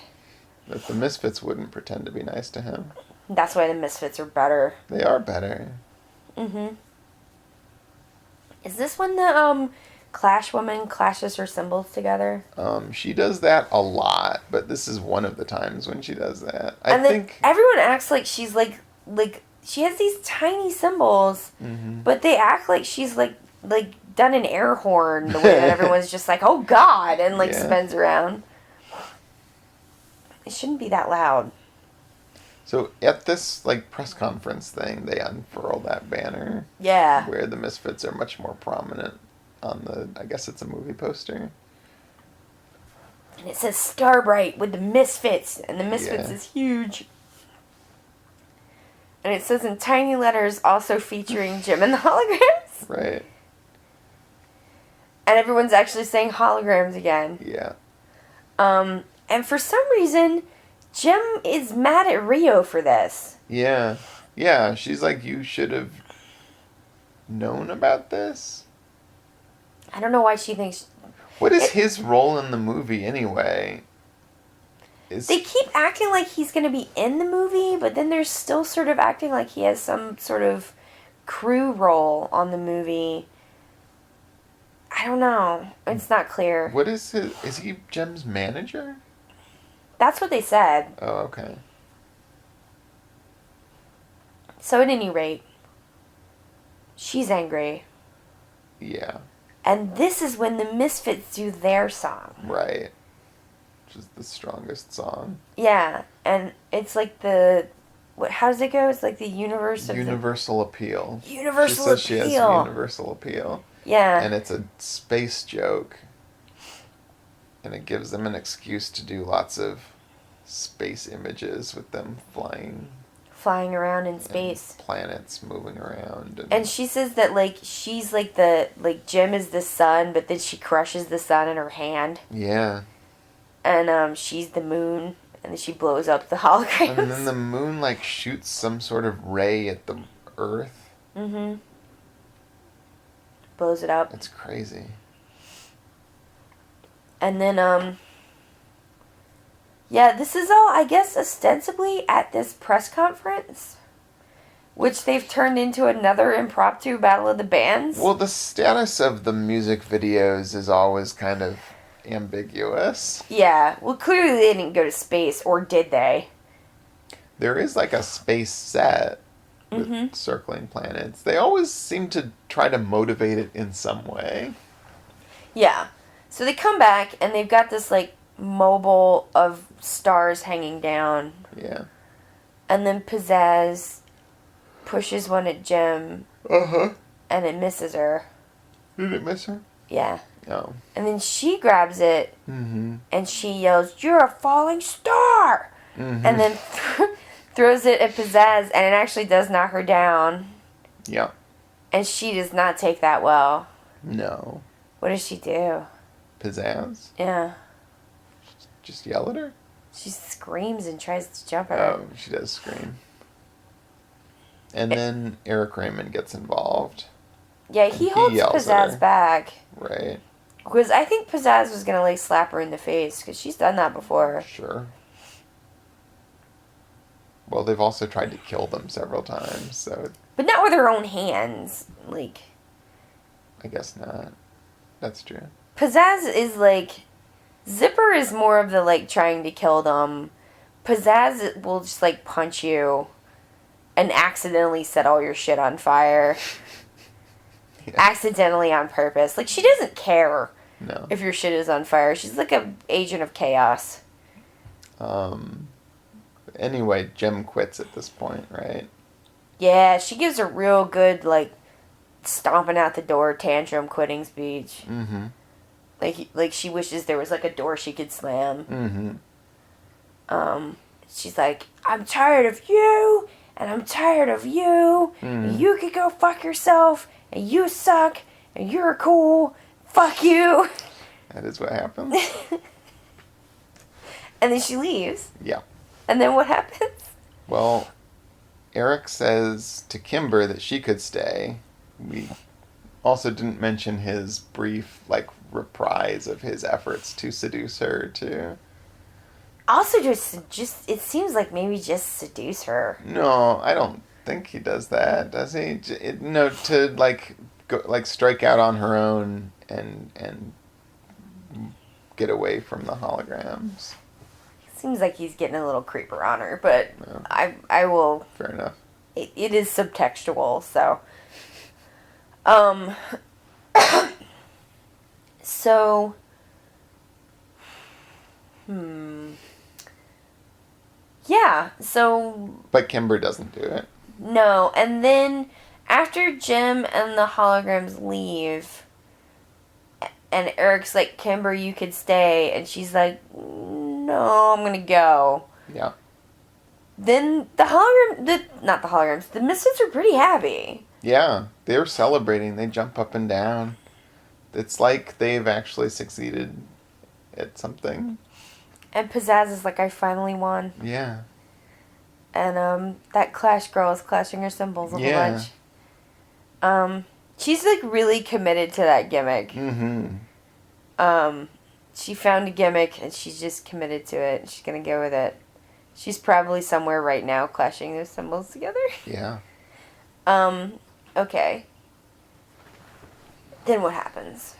But the Misfits wouldn't pretend to be nice to him. That's why the Misfits are better. They are better. Mm-hmm. Is this when the Clash woman clashes her cymbals together. She does that a lot, but this is one of the times when she does that. I think everyone acts like she's like she has these tiny cymbals, but they act like she's like done an air horn the way that everyone's just like, oh God, and spins around. It shouldn't be that loud. So at this press conference thing, they unfurl that banner. Yeah. Where the Misfits are much more prominent on I guess it's a movie poster. And it says Starbright with the Misfits, and the Misfits is huge. And it says in tiny letters, also featuring Jim and the Holograms. Right. And everyone's actually saying Holograms again. Yeah. And for some reason, Jim is mad at Rio for this. Yeah. Yeah, she's like, you should have known about this? I don't know why she thinks... What is his role in the movie anyway? They keep acting like he's going to be in the movie, but then they're still sort of acting like he has some sort of crew role on the movie. I don't know. It's not clear. What is his... Is he Jim's manager? That's what they said. Oh, okay. So at any rate, she's angry. Yeah. And this is when the Misfits do their song. Right. Which is the strongest song. Yeah. And it's like the... how does it go? It's like the universe of Universal appeal. Universal appeal. She says appeal. she has universal appeal. Yeah. And it's a space joke. And it gives them an excuse to do lots of space images with them flying around in space. Planets moving around. And she says that, she's Jim is the sun, but then she crushes the sun in her hand. Yeah. And, she's the moon, and then she blows up the holograms. And then the moon, shoots some sort of ray at the Earth. Mm-hmm. Blows it up. It's crazy. And then, yeah, this is all, I guess, ostensibly at this press conference, which they've turned into another impromptu Battle of the Bands. Well, the status of the music videos is always kind of ambiguous. Yeah, well, clearly they didn't go to space, or did they? There is, a space set with circling planets. They always seem to try to motivate it in some way. Yeah. So they come back, and they've got this, mobile of stars hanging down. Yeah. And then Pizzazz pushes one at Jim. Uh-huh. And it misses her. Did it miss her? Yeah. Oh. And then she grabs it. Mm-hmm. And she yells, "You're a falling star!" Mm-hmm. And then throws it at Pizzazz, and it actually does knock her down. Yeah. And she does not take that well. No. What does she do? Pizzazz? Yeah. Just yell at her? She screams and tries to jump at her. Oh, she does scream. And then Eric Raymond gets involved. Yeah, he holds Pizzazz back. Right. Because I think Pizzazz was going to, slap her in the face, because she's done that before. Sure. Well, they've also tried to kill them several times, so... But not with her own hands. I guess not. That's true. Pizzazz is, Zipper is more of the, trying to kill them. Pizzazz will just, punch you and accidentally set all your shit on fire. Yeah. Accidentally on purpose. She doesn't care if your shit is on fire. She's an agent of chaos. Anyway, Jim quits at this point, right? Yeah, she gives a real good, stomping out the door tantrum quitting speech. Mm-hmm. She wishes there was, a door she could slam. Mm-hmm. She's like, "I'm tired of you, and I'm tired of you, and you could go fuck yourself, and you suck, and you're cool, fuck you." That is what happens. And then she leaves. Yeah. And then what happens? Well, Eric says to Kimber that she could stay. We also didn't mention his brief, reprise of his efforts to seduce her, too. Also, just it seems like maybe just seduce her. No, I don't think he does that, does he? To, go, like, strike out on her own and get away from the holograms. Seems like he's getting a little creeper on her, but No. I will... Fair enough. It is subtextual, so... So... Yeah, so... But Kimber doesn't do it. No, and then after Jim and the holograms leave, and Eric's like, Kimber, you could stay, and she's like, no, I'm gonna go. Yeah. Then not the holograms, the Misfits are pretty happy. Yeah, they're celebrating. They jump up and down. It's like they've actually succeeded at something. And Pizzazz is like, I finally won. Yeah. And that Clash girl is clashing her cymbals a whole bunch. She's like really committed to that gimmick. Mm-hmm. She found a gimmick and she's just committed to it. She's gonna go with it. She's probably somewhere right now clashing those cymbals together. Yeah. Okay. Then what happens?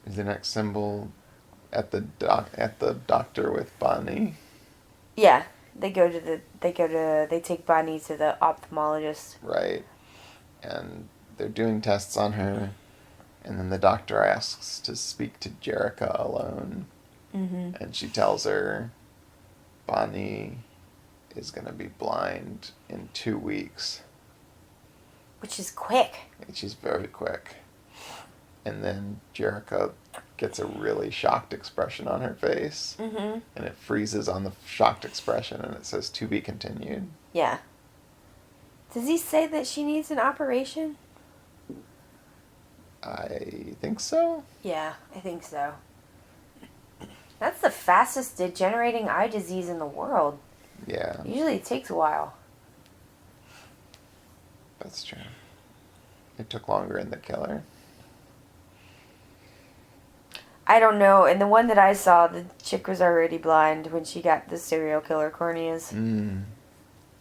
Is the next symbol at the doctor with Bonnie? Yeah, they take Bonnie to the ophthalmologist. Right. And they're doing tests on her, and then the doctor asks to speak to Jerica alone. Mm-hmm. And she tells her Bonnie is going to be blind in 2 weeks. Which is quick. And she's very quick. And then Jerica gets a really shocked expression on her face. Mm-hmm. And it freezes on the shocked expression, and it says, to be continued. Yeah. Does he say that she needs an operation? I think so. Yeah, I think so. That's the fastest degenerating eye disease in the world. Yeah, Usually it takes a while. that's true. It took longer in The Killer. I don't know. In the one that I saw, the chick was already blind when she got the serial killer corneas.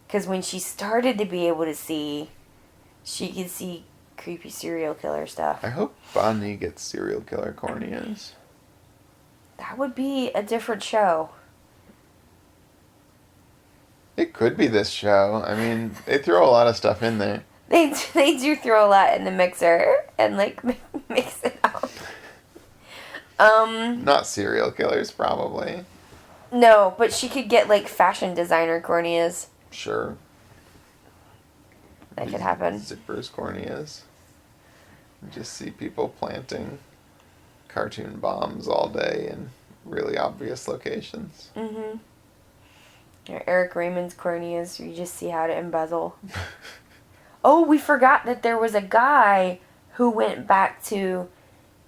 Because when she started to be able to see, she could see creepy serial killer stuff. I hope Bonnie gets serial killer corneas. That would be a different show. It could be this show. I mean, they throw a lot of stuff in there. They do throw a lot in the mixer and like mix it up. Not serial killers, probably. No, but she could get like fashion designer corneas. Sure. That could happen. Zippers corneas. You just see people planting cartoon bombs all day in really obvious locations. Mm-hmm. Or Eric Raymond's corneas, you just see how to embezzle. Oh, we forgot that there was a guy who went back to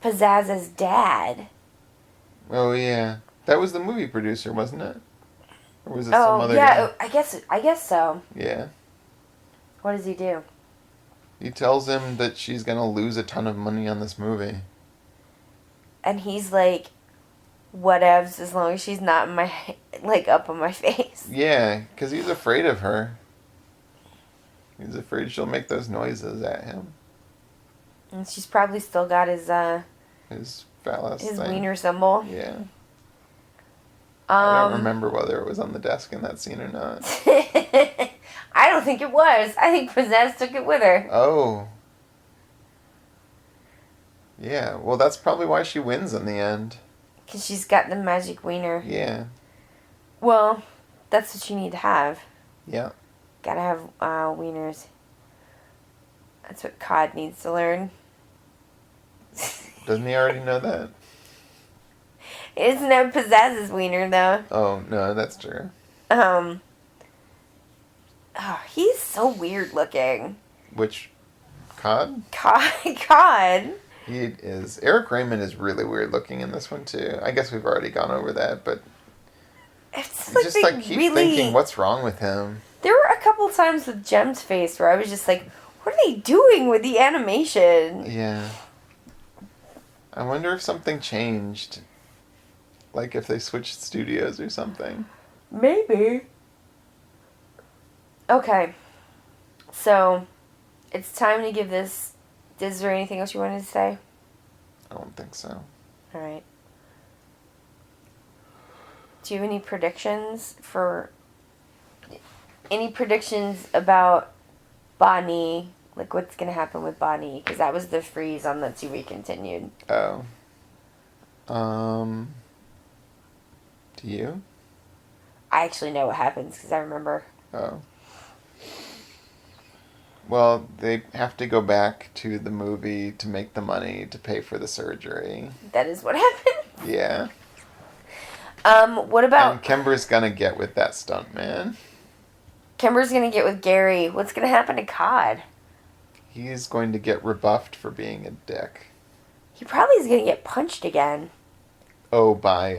Pizzazz's dad. Oh, yeah. That was the movie producer, wasn't it? Or was it some other guy? I guess so. Yeah. What does he do? He tells him that she's going to lose a ton of money on this movie. And he's like, whatevs, as long as she's not in my, like, up on my face. Yeah, because he's afraid of her. He's afraid she'll make those noises at him. And she's probably still got his phallus thing. wiener symbol. Yeah. I don't remember whether it was on the desk in that scene or not. I don't think it was. I think Pizzazz took it with her. Oh. Yeah, well, that's probably why she wins in the end. Because she's got the magic wiener. Yeah. Well, that's what you need to have. Yeah. Gotta have wieners. That's what Cod needs to learn. Doesn't he already know that? He doesn't have Pizzazz's wiener, though. Oh, no, that's true. Oh, he's so weird looking. Which, Cod? Cod. He is. Eric Raymond is really weird looking in this one, too. I guess we've already gone over that, but It's you just, keep thinking, what's wrong with him? There were a couple times with Jem's face where I was just like, what are they doing with the animation? Yeah. I wonder if something changed. Like if they switched studios or something. Maybe. Okay. So, it's time to give this Is there anything else you wanted to say? I don't think so. All right. Do you have any predictions about Bonnie? Like, what's going to happen with Bonnie? Because that was the freeze on the To Be Continued. Oh. Do you? I actually know what happens because I remember. Oh. Well, they have to go back to the movie to make the money to pay for the surgery. That is what happened? Yeah. What about... And Kimber's gonna get with that stuntman. Kimber's gonna get with Gary. What's gonna happen to Cod? He's going to get rebuffed for being a dick. He probably is gonna get punched again. Oh, by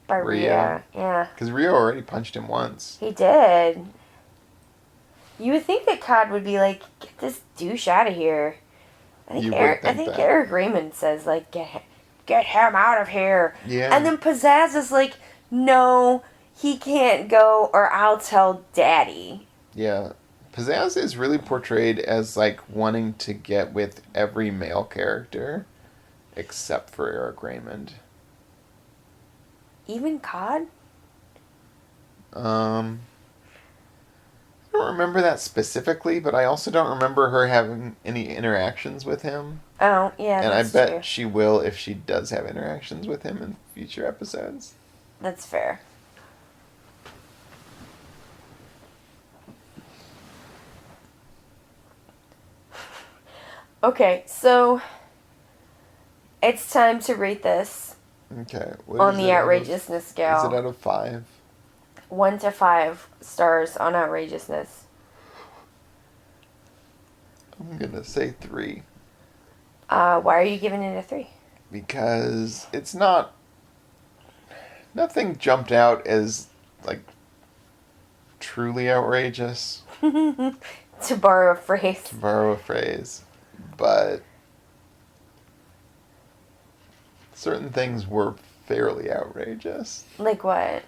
Rio. Yeah. Because Rio already punched him once. He did. You would think that Cod would be like, get this douche out of here. I think Eric Raymond says, like, get him out of here. Yeah. And then Pizzazz is like, no, he can't go or I'll tell Daddy. Yeah. Pizzazz is really portrayed as, like, wanting to get with every male character except for Eric Raymond. Even Cod? I don't remember that specifically, but I also don't remember her having any interactions with him. Oh, yeah, and that's I bet true. she will if she does have interactions with him in future episodes. That's fair. Okay, so it's time to rate this Okay. on the outrageousness scale. Is it out of 5? 1 to 5 stars on outrageousness. I'm gonna say 3. Why are you giving it a 3? Because it's not... Nothing jumped out as, like, truly outrageous. To borrow a phrase. To borrow a phrase. But certain things were fairly outrageous. Like what?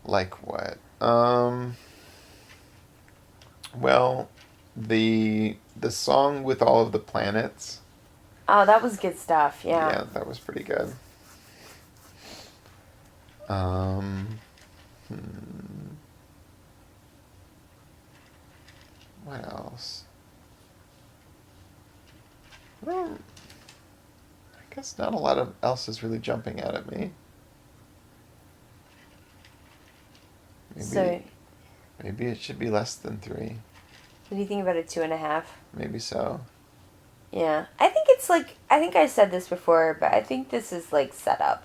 Like what? Well, the song with all of the planets. Oh, that was good stuff, yeah. Yeah, that was pretty good. What else? I guess not a lot of else is really jumping out at me. Maybe it should be less than 3. What do you think about a 2.5? Maybe so. Yeah. I think I said this before, but I think this is like set up.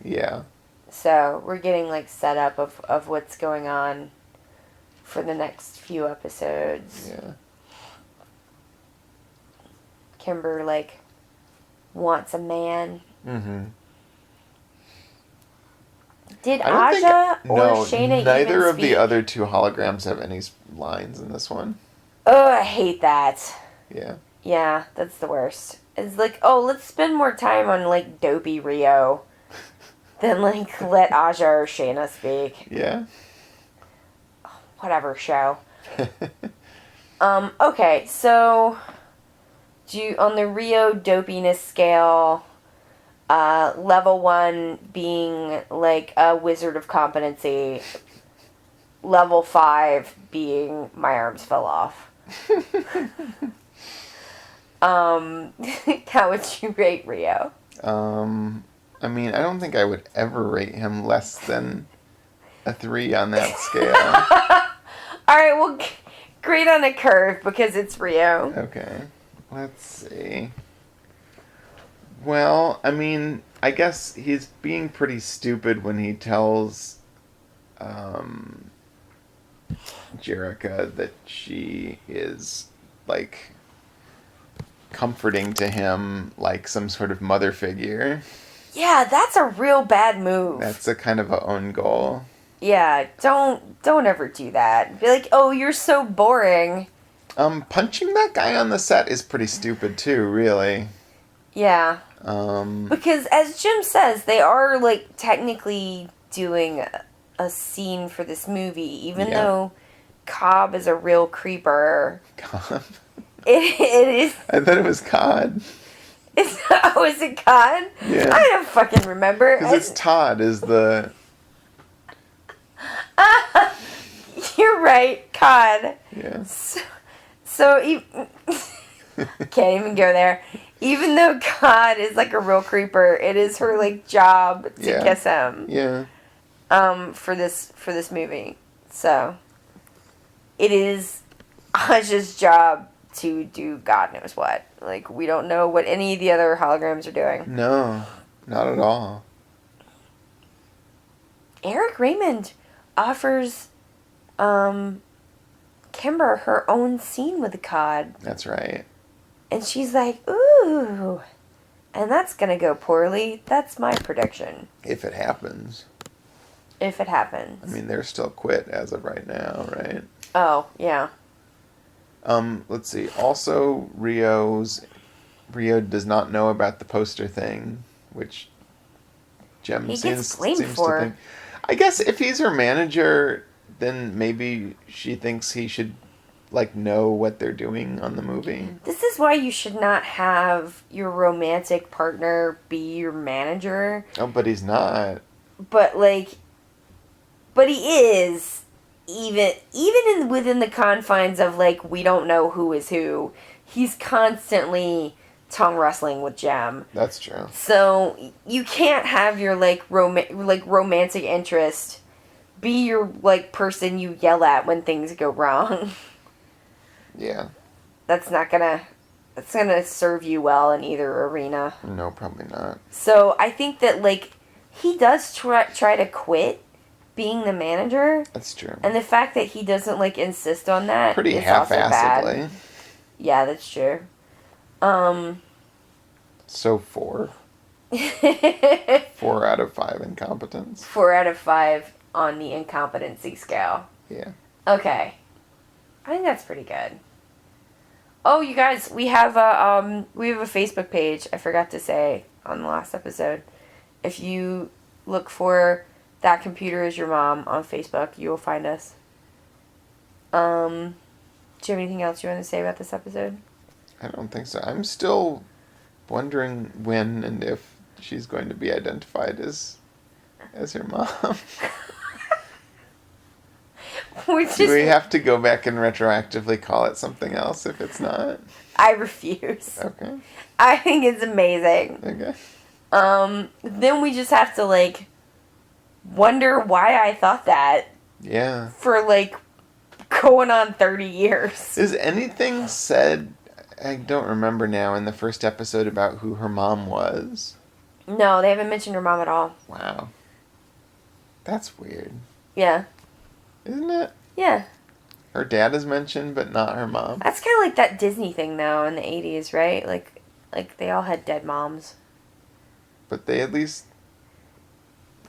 Yeah. So we're getting like set up of what's going on for the next few episodes. Yeah. Kimber like wants a man. Mm-hmm. Did Aja or Shayna even neither of speak? the other 2 holograms have any lines in this one. Oh, I hate that. Yeah. Yeah, that's the worst. It's like, oh, let's spend more time on like dopey Rio than like let Aja or Shayna speak. Yeah. Whatever show. Okay, so on the Rio dopiness scale, level 1 being like a wizard of competency, level 5 being my arms fell off. How would you rate Rio? I mean, I don't think I would ever rate him less than a 3 on that scale. Alright, well, grade on a curve because it's Rio. Okay. Let's see. Well, I mean, I guess he's being pretty stupid when he tells Jerrica that she is, like, comforting to him like some sort of mother figure. Yeah, that's a real bad move. That's a kind of a own goal. Yeah, don't ever do that. Be like, oh, you're so boring. Punching that guy on the set is pretty stupid too, really. Yeah. Because as Jim says, they are like technically doing a scene for this movie, even though Cobb is a real creeper. Cobb? It is. I thought it was cod. Oh, is it cod? Yeah. I don't fucking remember. Because it's Todd is the... You're right, cod. Yeah. So can't even go there. Even though cod is like a real creeper, it is her like job to kiss him. Yeah. For this movie. So it is Aj's job to do God knows what. Like, we don't know what any of the other holograms are doing. No, not at all. Eric Raymond offers Kimber her own scene with the cod. That's right. And she's like, ooh. And that's going to go poorly. That's my prediction. If it happens. If it happens. I mean, they're still quit as of right now, right? Oh, yeah. Let's see. Also, Rio does not know about the poster thing, which Jem seems to think. I guess if he's her manager, then maybe she thinks he should, like, know what they're doing on the movie. This is why you should not have your romantic partner be your manager. Oh, but he's not. But he is. Even within the confines of, like, we don't know who is who, he's constantly tongue wrestling with Jem. That's true. So you can't have your romantic interest be your like person you yell at when things go wrong. Yeah. That's gonna serve you well in either arena. No, probably not. So I think that like he does try to quit being the manager. That's true. And the fact that he doesn't like insist on that pretty is also half-assedly. bad. Yeah, that's true. So 4. 4 out of 5 incompetence. 4 out of 5 on the incompetency scale. Yeah. Okay. I think that's pretty good. Oh, you guys, we have a Facebook page. I forgot to say on the last episode. If you look for That Computer Is Your Mom on Facebook, you will find us. Do you have anything else you want to say about this episode? I don't think so. I'm still wondering when and if she's going to be identified as her mom. Do we have to go back and retroactively call it something else if it's not? I refuse. Okay. I think it's amazing. Okay. Then we just have to, like, wonder why I thought that. Yeah. For, like, going on 30 years. Is anything said, I don't remember now, in the first episode about who her mom was? No, they haven't mentioned her mom at all. Wow. That's weird. Yeah. Isn't it? Yeah. Her dad is mentioned, but not her mom. That's kind of like that Disney thing, though, in the 80s, right? Like they all had dead moms. But they at least...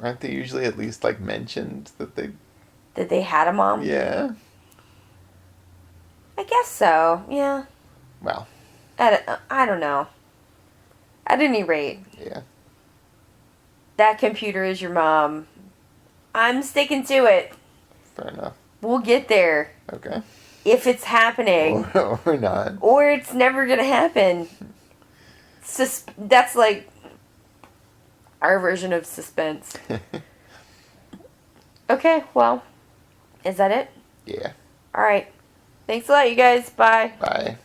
Aren't they usually at least, like, mentioned that they... That they had a mom? Yeah. I guess so, yeah. Well. I don't know. At any rate. Yeah. That Computer Is Your Mom. I'm sticking to it. Fair enough. We'll get there. Okay. If it's happening. Or not. Or it's never gonna happen. That's like our version of suspense. Okay, well, is that it? Yeah. Alright. Thanks a lot, you guys. Bye. Bye.